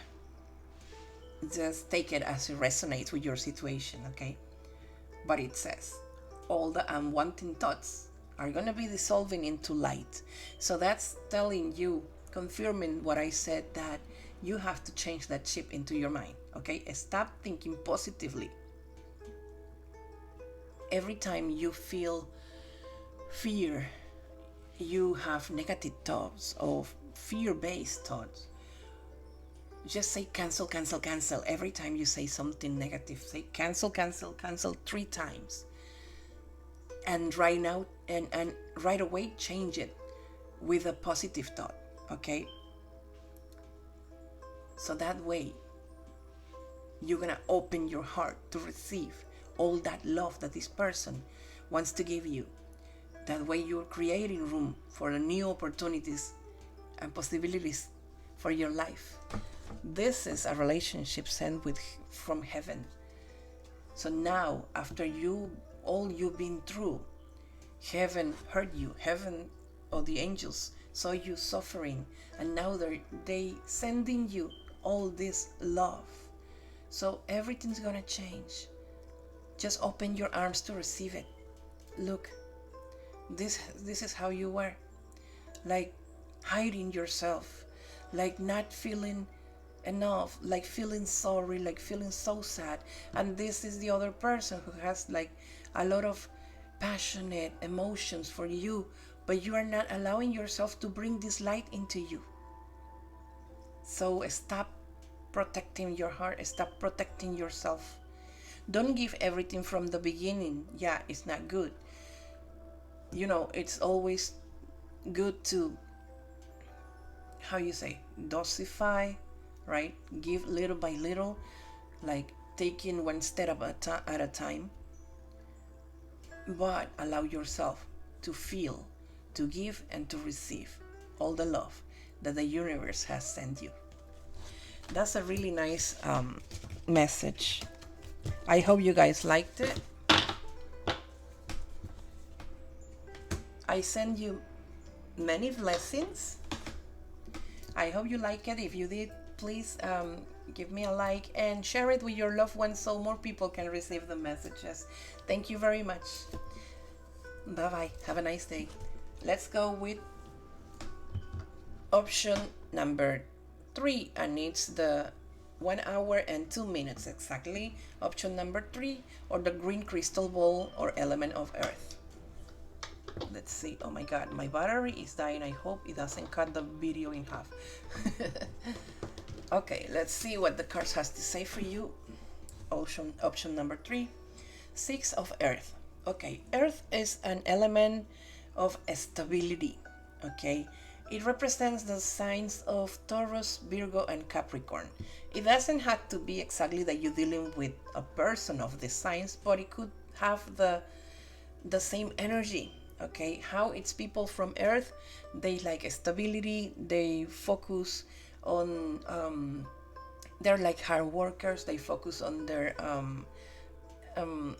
Just take it as it resonates with your situation, okay? But it says, all the unwanted thoughts are going to be dissolving into light. So that's telling you, confirming what I said, that you have to change that chip into your mind, okay? Stop thinking positively. Every time you feel fear, you have negative thoughts or fear-based thoughts, just say cancel, cancel, cancel. Every time you say something negative, say cancel, cancel, cancel 3 times. And right now, and right away change it with a positive thought. Okay? So that way you're gonna open your heart to receive all that love that this person wants to give you. That way you're creating room for new opportunities and possibilities for your life. This is a relationship sent from heaven. So now, after all you've been through, heaven heard you, heaven or the angels saw you suffering, and now they sending you all this love. So everything's gonna change. Just open your arms to receive it. Look, this is how you were, like hiding yourself, like not feeling enough, like feeling sorry, like feeling so sad. And this is the other person who has like a lot of passionate emotions for you, but you are not allowing yourself to bring this light into you. So stop protecting your heart, stop protecting yourself. Don't give everything from the beginning. Yeah, it's not good. It's always good to, how you say, dosify, right? Give little by little, like taking one step at a time. But allow yourself to feel, to give, and to receive all the love that the universe has sent you. That's a really nice message. I hope you guys liked it. I send you many blessings. I hope you like it. If you did, please give me a like and share it with your loved ones so more people can receive the messages. Thank you very much. Bye bye. Have a nice day. Let's go with option number 3, and it's the 1 hour and 2 minutes exactly. Option number 3, or the green crystal ball or element of earth. Let's see. Oh my god, my battery is dying. I hope it doesn't cut the video in half. Okay, let's see what the cards has to say for you. Option number 3, 6 of earth. Okay, earth is an element of stability. Okay, it represents the signs of Taurus, Virgo, and Capricorn. It doesn't have to be exactly that you're dealing with a person of the signs, but it could have the same energy. Okay, how it's people from earth, they like stability, they focus on they're like hard workers, they focus on their how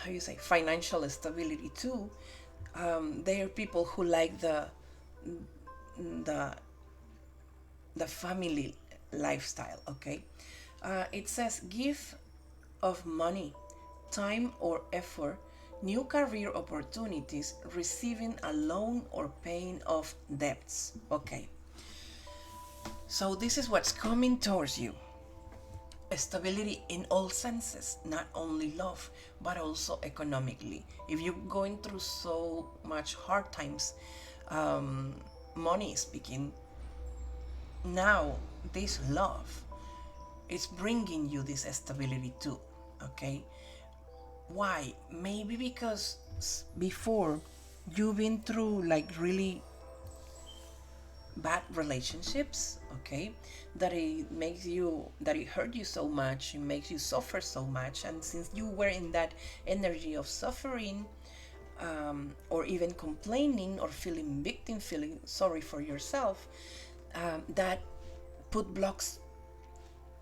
you say, financial stability too. They are people who like the family lifestyle. Okay, it says give of money, time or effort, new career opportunities, receiving a loan or paying off debts. Okay, so this is what's coming towards you. Stability in all senses, not only love, but also economically. If you're going through so much hard times, money speaking, now this love is bringing you this stability too. Okay, why? Maybe because before you've been through like really bad relationships, okay, that it hurt you so much, it makes you suffer so much, and since you were in that energy of suffering, or even complaining or feeling victim, feeling sorry for yourself, that put blocks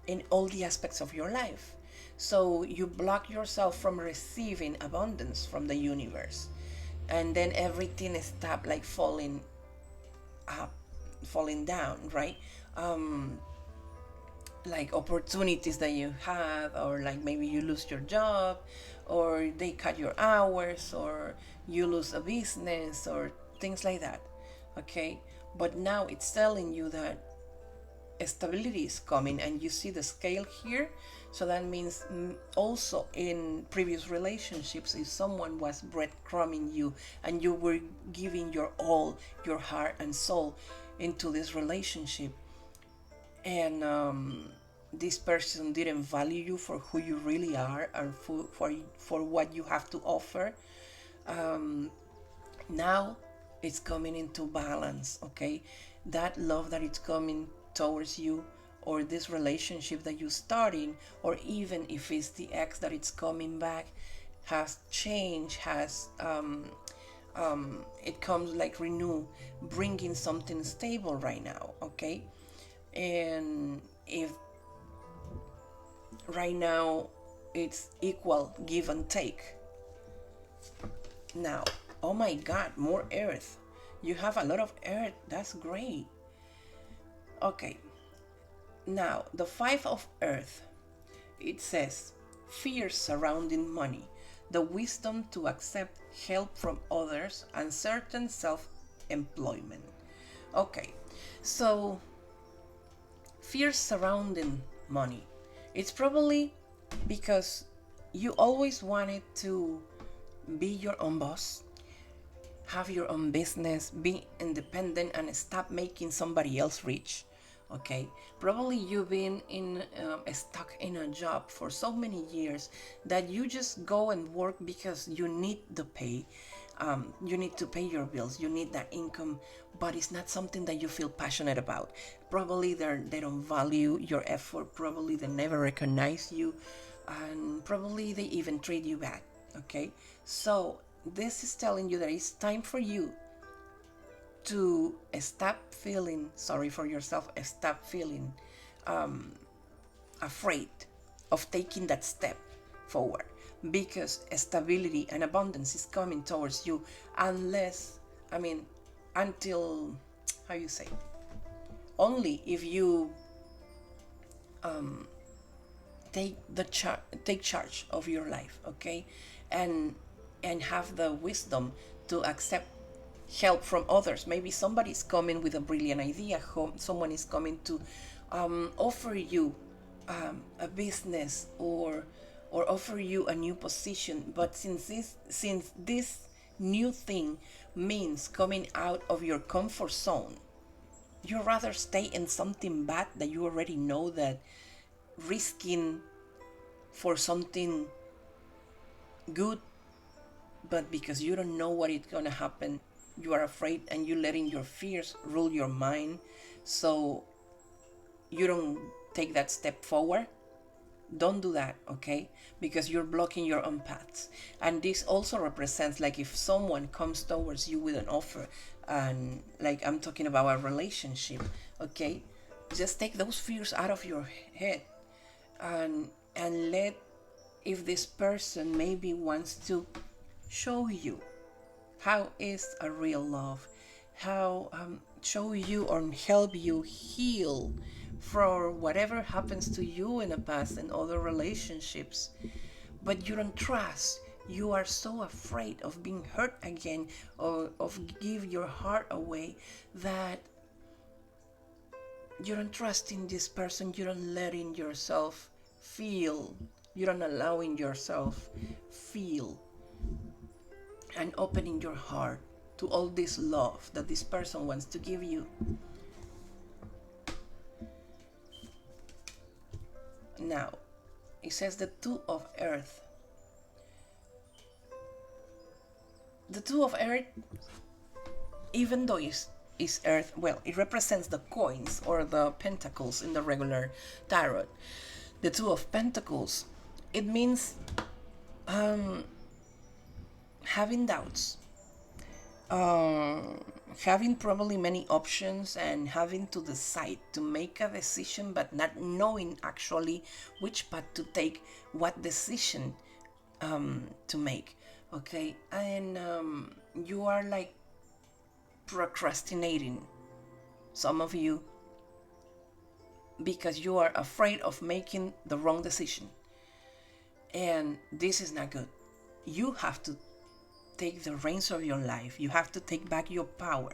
in all the aspects of your life. So you block yourself from receiving abundance from the universe, and then everything stopped like falling down, right? Like opportunities that you have, or like maybe you lose your job, or they cut your hours, or you lose a business, or things like that. Okay, but now it's telling you that stability is coming, and you see the scale here. So that means also in previous relationships, if someone was breadcrumbing you and you were giving your all, your heart and soul into this relationship, and this person didn't value you for who you really are and for what you have to offer, now it's coming into balance. Okay, that love that it's coming towards you, or this relationship that you're starting, or even if it's the ex that it's coming back, has changed, has it comes like renew, bringing something stable right now. Okay, and if right now it's equal give and take. Now, oh my god, more earth. You have a lot of earth. That's great. Okay. Now, the 5 of earth. It says fears surrounding money, the wisdom to accept help from others, and certain self-employment. Okay. So, fears surrounding money. It's probably because you always wanted to be your own boss, have your own business, be independent, and stop making somebody else rich. Okay, probably you've been in stuck in a job for so many years that you just go and work because you need the pay. You need to pay your bills, you need that income, but it's not something that you feel passionate about. Probably they don't value your effort, probably they never recognize you, and probably they even treat you bad. Okay, so this is telling you that it's time for you to stop feeling sorry for yourself, stop feeling afraid of taking that step forward, because stability and abundance is coming towards you, unless, I mean, until, how you say, only if you take charge of your life. Okay, and have the wisdom to accept help from others. Maybe somebody's coming with a brilliant idea, someone is coming to offer you a business, or offer you a new position, but since this new thing means coming out of your comfort zone, you rather stay in something bad that you already know, that risking for something good, but because you don't know what is going to happen, you are afraid, and you letting your fears rule your mind, so you don't take that step forward. Don't do that. Okay, because you're blocking your own paths. And this also represents, like, if someone comes towards you with an offer, and like I'm talking about a relationship, okay, just take those fears out of your head, and let, if this person maybe wants to show you how is a real love, how show you or help you heal for whatever happens to you in the past and other relationships, but you don't trust, you are so afraid of being hurt again, or of give your heart away, that you don't trust in this person, you don't letting yourself feel, you don't allowing yourself feel, and opening your heart to all this love that this person wants to give you. Now, it says the 2 of earth. The 2 of earth, even though is earth, well, it represents the coins or the pentacles in the regular tarot. The 2 of pentacles, it means having doubts, having probably many options, and having to decide to make a decision, but not knowing actually which path to take, what decision to make. Okay, and you are like procrastinating, some of you, because you are afraid of making the wrong decision, and this is not good. You have to take the reins of your life. You have to take back your power,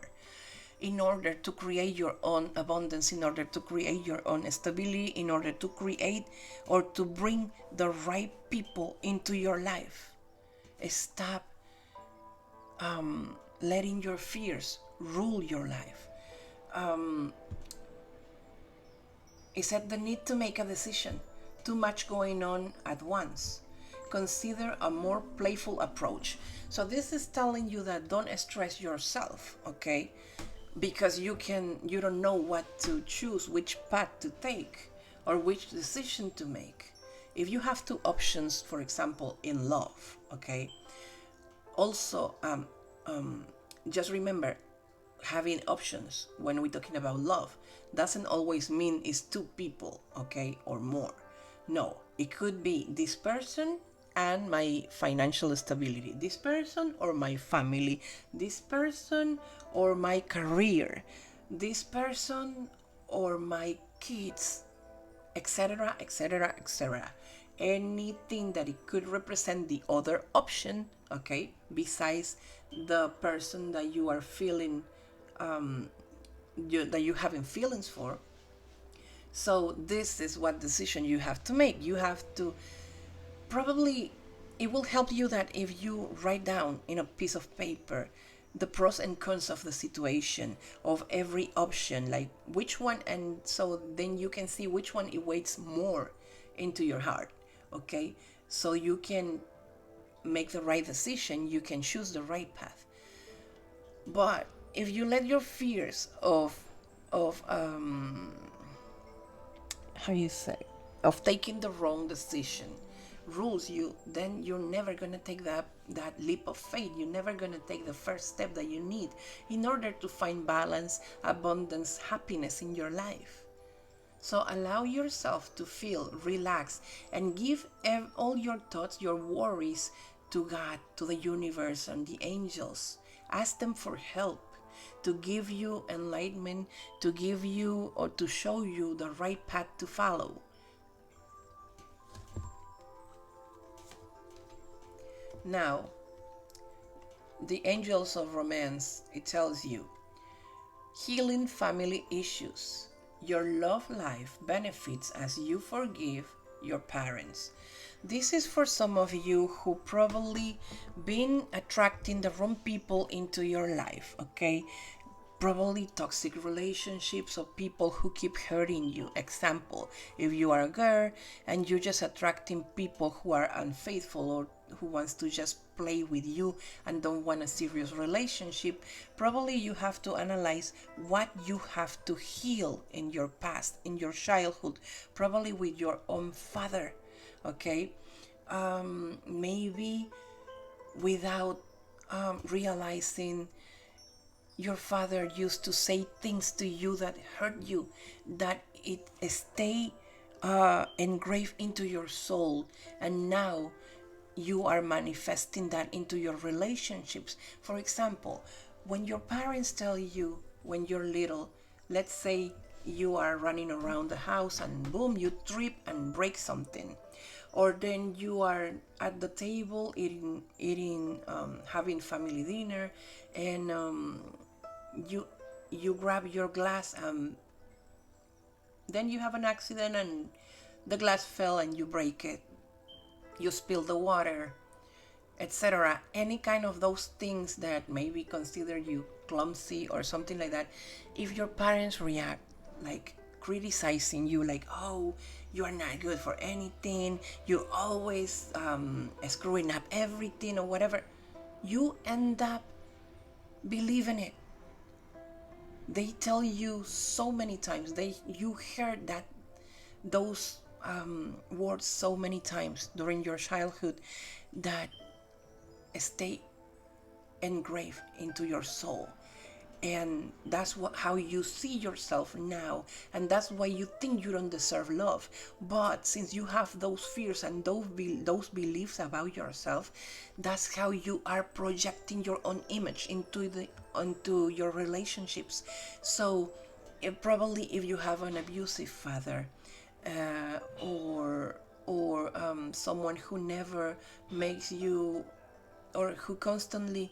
in order to create your own abundance, in order to create your own stability, in order to create or to bring the right people into your life. Stop letting your fears rule your life. Is that the need to make a decision? Too much going on at once. Consider a more playful approach. So this is telling you that don't stress yourself, okay? Because you don't know what to choose, which path to take, or which decision to make. If you have two options, for example, in love, okay? Also, just remember, having options when we're talking about love doesn't always mean it's two people, okay, or more. No, it could be this person and my financial stability, this person or my family, this person or my career, this person or my kids, etc., etc., etc. Anything that it could represent the other option, okay, besides the person that you are feeling, that you having feelings for. So this is what decision you have to make. You have to probably, it will help you that if you write down in a piece of paper the pros and cons of the situation, of every option, like which one, and so then you can see which one it weighs more into your heart, okay? So you can make the right decision, you can choose the right path. But if you let your fears of how you say, of taking the wrong decision rules you, then you're never gonna take that leap of faith. You're never gonna take the first step that you need in order to find balance, abundance, happiness in your life. So allow yourself to feel relaxed and give all your thoughts, your worries to God, to the universe and the angels. Ask them for help to give you enlightenment, to give you or to show you the right path to follow. Now, the angels of romance, it tells you, healing family issues. Your love life benefits as you forgive your parents. This is for some of you who probably been attracting the wrong people into your life, okay? Probably toxic relationships of people who keep hurting you. Example, if you are a girl and you're just attracting people who are unfaithful or who wants to just play with you and don't want a serious relationship, probably you have to analyze what you have to heal in your past, in your childhood, probably with your own father, okay? Maybe without realizing, your father used to say things to you that hurt you, that it stay engraved into your soul, and now you are manifesting that into your relationships. For example, when your parents tell you when you're little, let's say you are running around the house and boom, you trip and break something, or then you are at the table eating having family dinner, and you grab your glass, then you have an accident and the glass fell and you break it, you spill the water, etc. Any kind of those things that maybe consider you clumsy or something like that. If your parents react like criticizing you, like, oh, you are not good for anything, you always screwing up everything or whatever, you end up believing it. They tell you so many times, you heard that those words so many times during your childhood that stay engraved into your soul, and that's how you see yourself now, and that's why you think you don't deserve love. But since you have those fears and those beliefs about yourself, that's how you are projecting your own image into your relationships. So probably if you have an abusive father, or someone who never makes you, or who constantly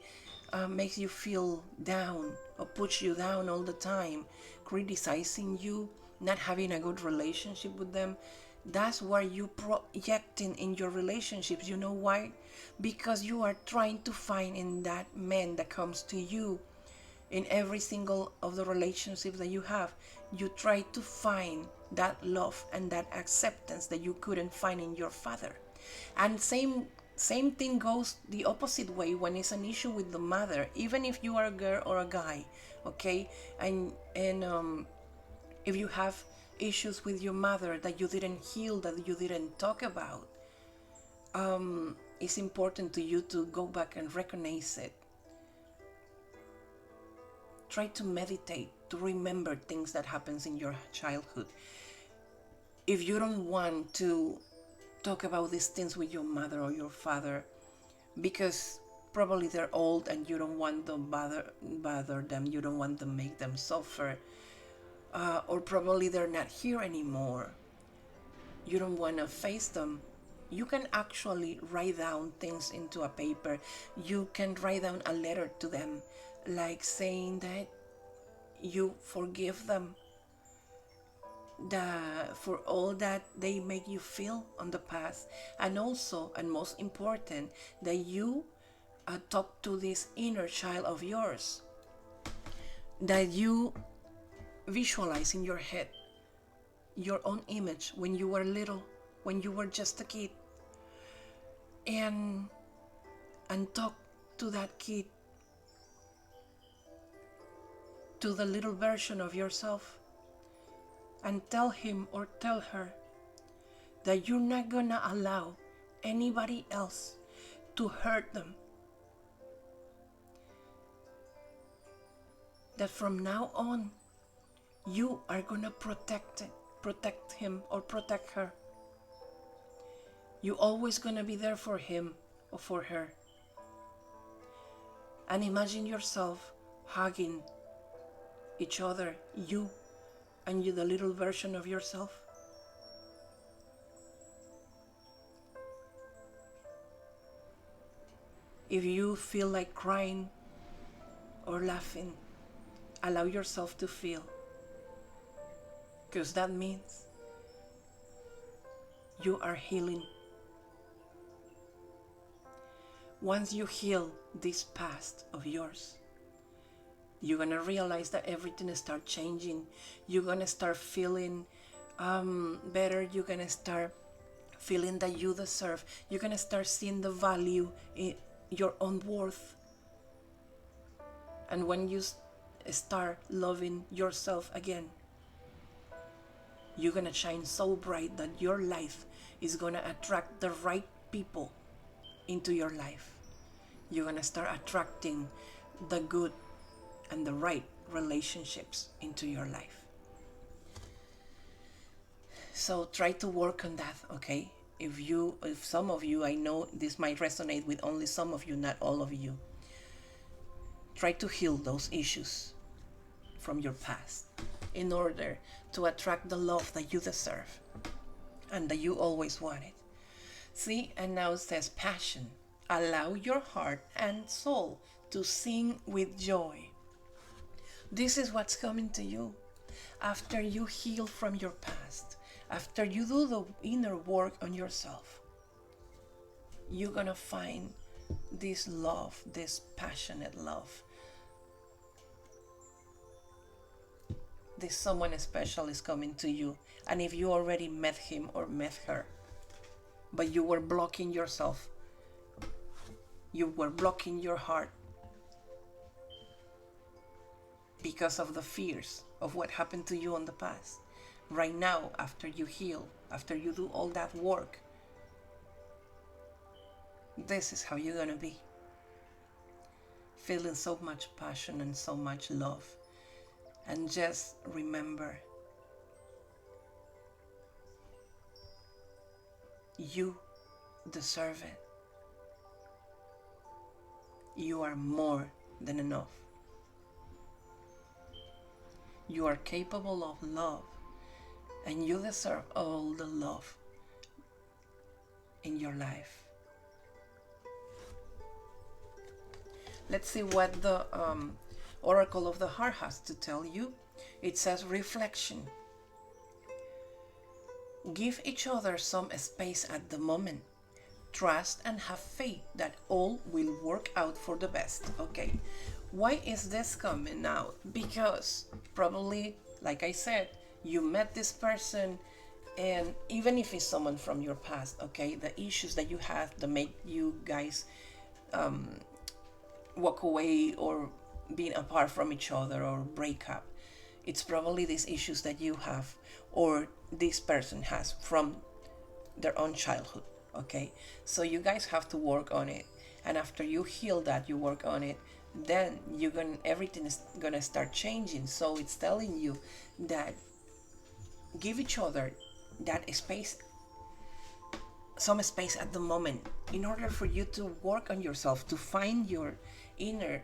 makes you feel down, or puts you down all the time, criticizing you, not having a good relationship with them, that's what you projecting in your relationships. You know why? Because you are trying to find in that man that comes to you, in every single of the relationships that you have, you try to find that love and that acceptance that you couldn't find in your father. And same thing goes the opposite way when it's an issue with the mother, even if you are a girl or a guy, okay? And if you have issues with your mother that you didn't heal, that you didn't talk about, it's important to you to go back and recognize it. Try to meditate, to remember things that happens in your childhood. If you don't want to talk about these things with your mother or your father, because probably they're old and you don't want to bother them, you don't want to make them suffer, or probably they're not here anymore, you don't want to face them, you can actually write down things into a paper. You can write down a letter to them, like saying that you forgive them for all that they make you feel on the past, and also, and most important, that you talk to this inner child of yours, that you visualize in your head your own image when you were little, when you were just a kid, and talk to that kid, to the little version of yourself, and tell him or tell her that you're not gonna allow anybody else to hurt them. That from now on, you are gonna protect him or protect her. You're always gonna be there for him or for her. And imagine yourself hugging each other, you and you, the little version of yourself. If you feel like crying or laughing, allow yourself to feel, because that means you are healing. Once you heal this past of yours, you're gonna realize that everything starts changing. You're gonna start feeling better. You're gonna start feeling that you deserve. You're gonna start seeing the value in your own worth. And when you start loving yourself again, you're gonna shine so bright that your life is gonna attract the right people into your life. You're gonna start attracting the good and the right relationships into your life. So try to work on that, okay? If some of you, I know this might resonate with only some of you, not all of you. Try to heal those issues from your past in order to attract the love that you deserve and that you always wanted. See, and now it says passion. Allow your heart and soul to sing with joy. This is what's coming to you after you heal from your past, after you do the inner work on yourself. You're gonna find this love, this passionate love. This someone special is coming to you. And if you already met him or met her, but you were blocking yourself, you were blocking your heart because of the fears of what happened to you in the past. Right now, after you heal, after you do all that work, this is how you're gonna be. Feeling so much passion and so much love. And just remember, you deserve it. You are more than enough. You are capable of love, and you deserve all the love in your life. Let's see what the Oracle of the Heart has to tell you. It says reflection. Give each other some space at the moment. Trust and have faith that all will work out for the best. Okay, why is this coming out? Because probably, like I said, you met this person, and even if it's someone from your past, okay, the issues that you have that make you guys walk away or being apart from each other or break up, it's probably these issues that you have or this person has from their own childhood. Okay, so you guys have to work on it, and after you heal that, you work on it, then everything is gonna start changing. So it's telling you that give each other that space, some space at the moment, in order for you to work on yourself, to find your inner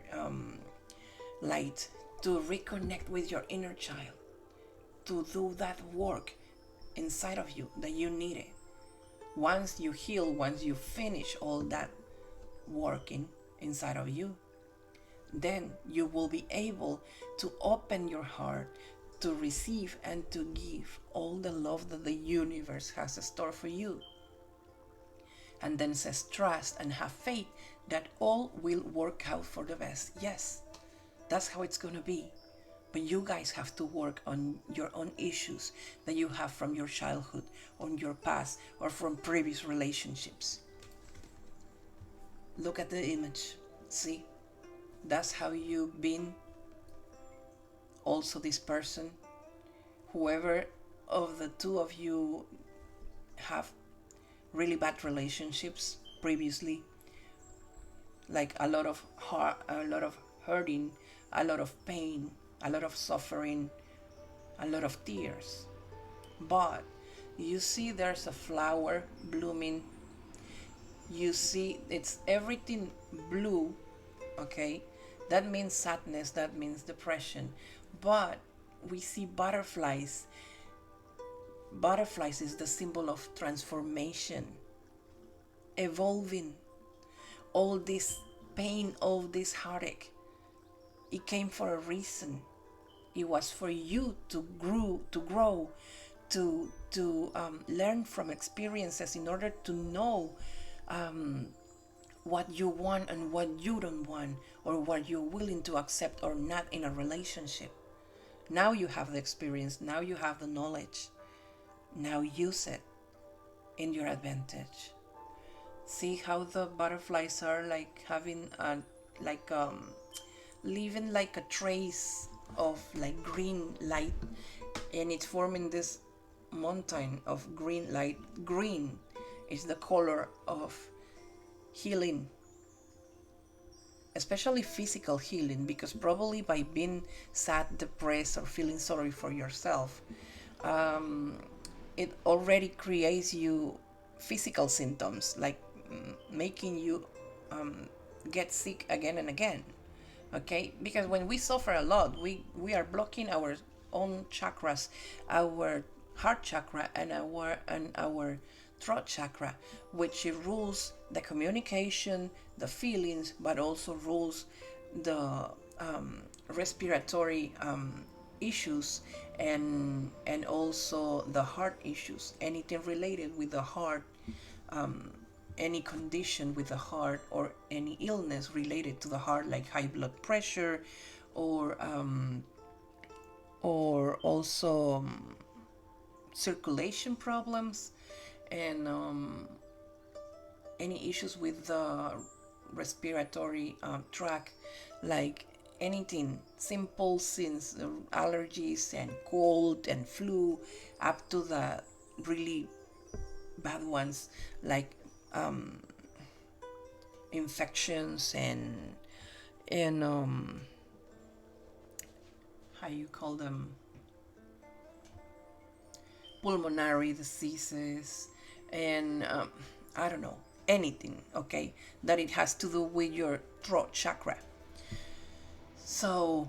light, to reconnect with your inner child, to do that work inside of you that you needed. Once you heal, once you finish all that working inside of you, then you will be able to open your heart to receive and to give all the love that the universe has in store for you. And then says trust and have faith that all will work out for the best. Yes, that's how it's going to be. But you guys have to work on your own issues that you have from your childhood, on your past, or from previous relationships. Look at the image. See? That's how you've been. Also, this person, whoever of the two of you have really bad relationships previously, like a lot of hurting, a lot of pain, a lot of suffering, a lot of tears. But you see there's a flower blooming. You see it's everything blue, okay? That means sadness, that means depression. But we see butterflies. Butterflies is the symbol of transformation, evolving. All this pain, all this heartache, it came for a reason. It was for you to grow, to learn from experiences in order to know what you want and what you don't want, or what you're willing to accept or not in a relationship. Now you have the experience, now you have the knowledge. Now use it in your advantage. See how the butterflies are like having a leaving like a trace of like green light, and it's forming this mountain of green light. Green is the color of healing, especially physical healing, because probably by being sad, depressed, or feeling sorry for yourself, it already creates you physical symptoms, like making you get sick again and again. Okay, because when we suffer a lot, we are blocking our own chakras, our heart chakra and our throat chakra, which rules the communication, the feelings, but also rules the respiratory issues, and also the heart issues. Anything related with the heart, any condition with the heart, or any illness related to the heart, like high blood pressure, or also circulation problems, and any issues with the respiratory tract, like anything simple, since allergies and cold and flu, up to the really bad ones, like infections and how you call them, pulmonary diseases, and I don't know, anything, okay, that it has to do with your throat chakra. So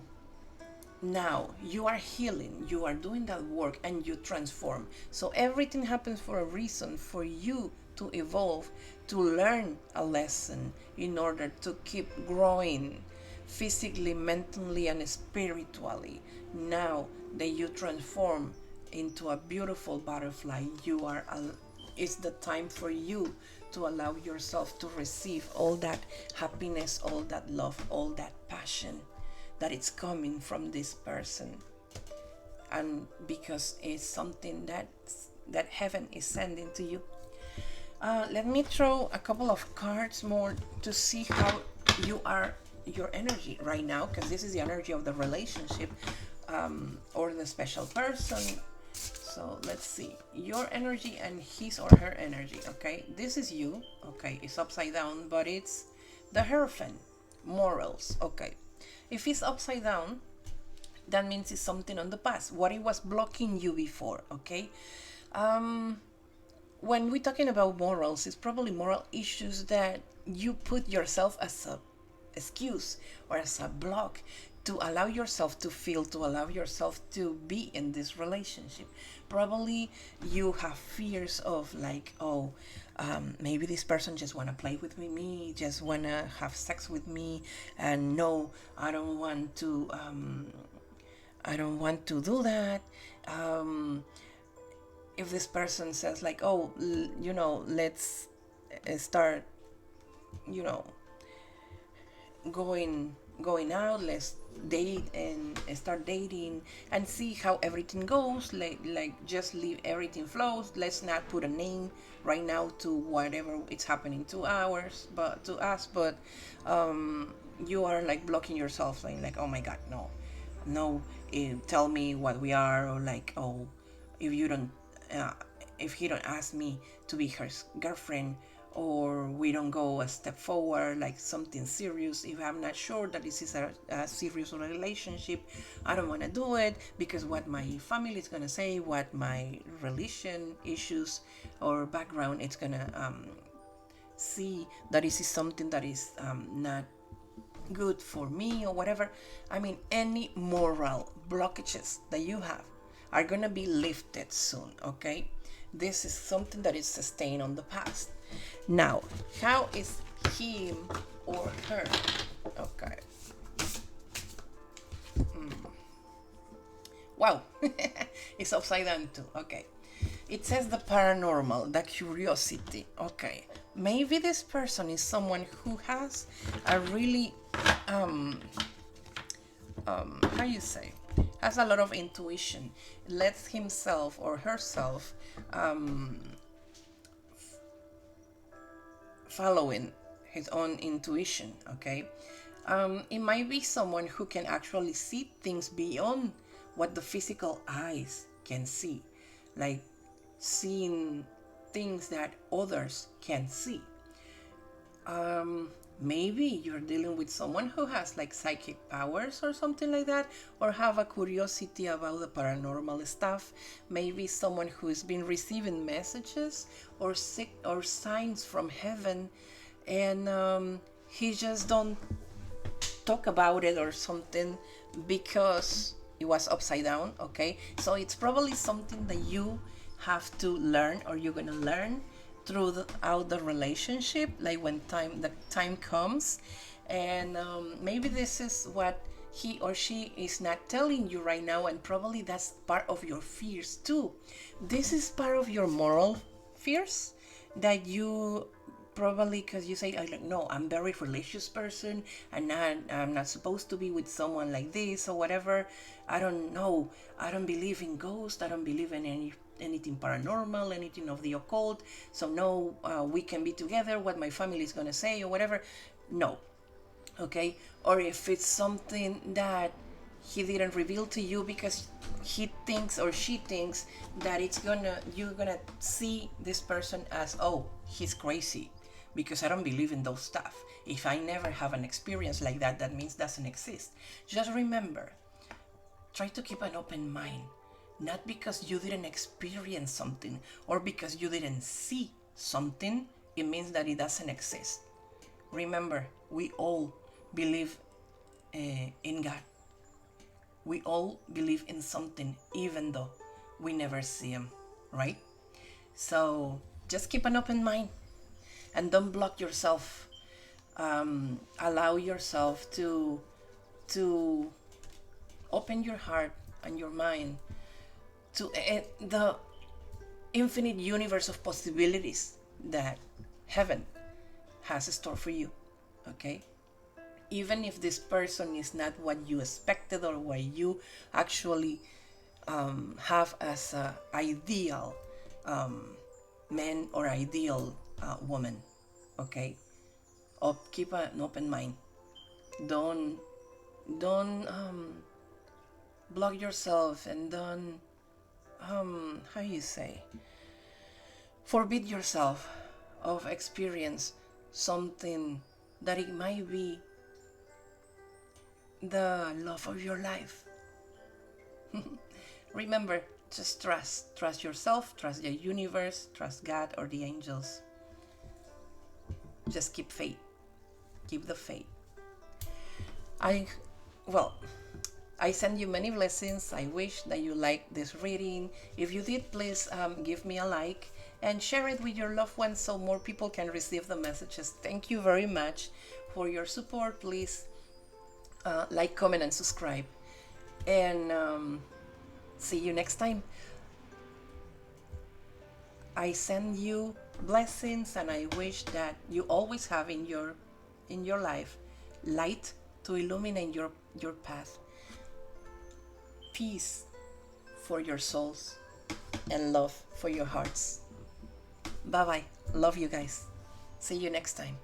now you are healing, you are doing that work, and you transform. So everything happens for a reason, for you to evolve, to learn a lesson, in order to keep growing, physically, mentally, and spiritually. Now that you transform into a beautiful butterfly, it's the time for you to allow yourself to receive all that happiness, all that love, all that passion that it's coming from this person. And because it's something that heaven is sending to you. Let me throw a couple of cards more to see how you are, your energy right now, because this is the energy of the relationship, or the special person. So let's see your energy and his or her energy. Okay, this is you. Okay, it's upside down, but it's the Hierophant, morals. Okay, if it's upside down, that means it's something on the past, what it was blocking you before. Okay, when we're talking about morals, it's probably moral issues that you put yourself as a excuse or as a block to allow yourself to feel, to allow yourself to be in this relationship. Probably you have fears of like, oh, maybe this person just want to play with me, just want to have sex with me, and no, I don't want to. I don't want to do that. If this person says like, oh, let's start, you know, going out, let's date and start dating and see how everything goes, like just leave everything flows, let's not put a name right now to whatever it's happening to ours, but to us, but you are like blocking yourself, like oh my god, no, tell me what we are, or like, oh, if you don't uh, if he don't ask me to be her girlfriend, or we don't go a step forward, like something serious, if I'm not sure that this is a serious relationship, I don't want to do it because what my family is going to say, what my religion issues or background it's going to see that this is something that is not good for me or whatever. I mean, any moral blockages that you have are gonna be lifted soon. Okay, this is something that is sustained on the past. Now, how is him or her? Okay. Wow, it's upside down too. Okay, it says the paranormal, the curiosity. Okay, maybe this person is someone who has a really how you say, has a lot of intuition, lets himself or herself following his own intuition. Okay, it might be someone who can actually see things beyond what the physical eyes can see, like seeing things that others can see. Maybe you're dealing with someone who has like psychic powers or something like that, or have a curiosity about the paranormal stuff. Maybe someone who has been receiving messages or signs from heaven, and he just don't talk about it or something because it was upside down. Okay, so it's probably something that you have to learn, or you're gonna learn throughout the relationship, like when the time comes. And maybe this is what he or she is not telling you right now, and probably that's part of your fears too. This is part of your moral fears that you probably, because you say like, no, I'm very religious person, and I'm not supposed to be with someone like this or whatever. I don't know, I don't believe in ghosts, I don't believe in anything paranormal, anything of the occult, so no, we can be together, what my family is going to say or whatever. No. Okay, or if it's something that he didn't reveal to you because he thinks or she thinks that you're gonna see this person as, oh, he's crazy, because I don't believe in those stuff. If I never have an experience like that, that means doesn't exist. Just remember, try to keep an open mind. Not because you didn't experience something or because you didn't see something, it means that it doesn't exist. Remember, we all believe in God. We all believe in something, even though we never see Him, right? So just keep an open mind and don't block yourself. Allow yourself to to open your heart and your mind to the infinite universe of possibilities that heaven has in store for you. Okay? Even if this person is not what you expected or what you actually have as an ideal man or ideal woman. Okay? Keep an open mind. Don't block yourself, and don't how you say, forbid yourself of experience something that it might be the love of your life. Remember, just trust yourself, trust the universe, trust God or the angels. Just keep faith, keep the faith. I send you many blessings. I wish that you liked this reading. If you did, please give me a like and share it with your loved ones so more people can receive the messages. Thank you very much for your support. Please like, comment, and subscribe. And see you next time. I send you blessings, and I wish that you always have in your life light to illuminate your path, peace for your souls, and love for your hearts. Bye bye. Love you guys. See you next time.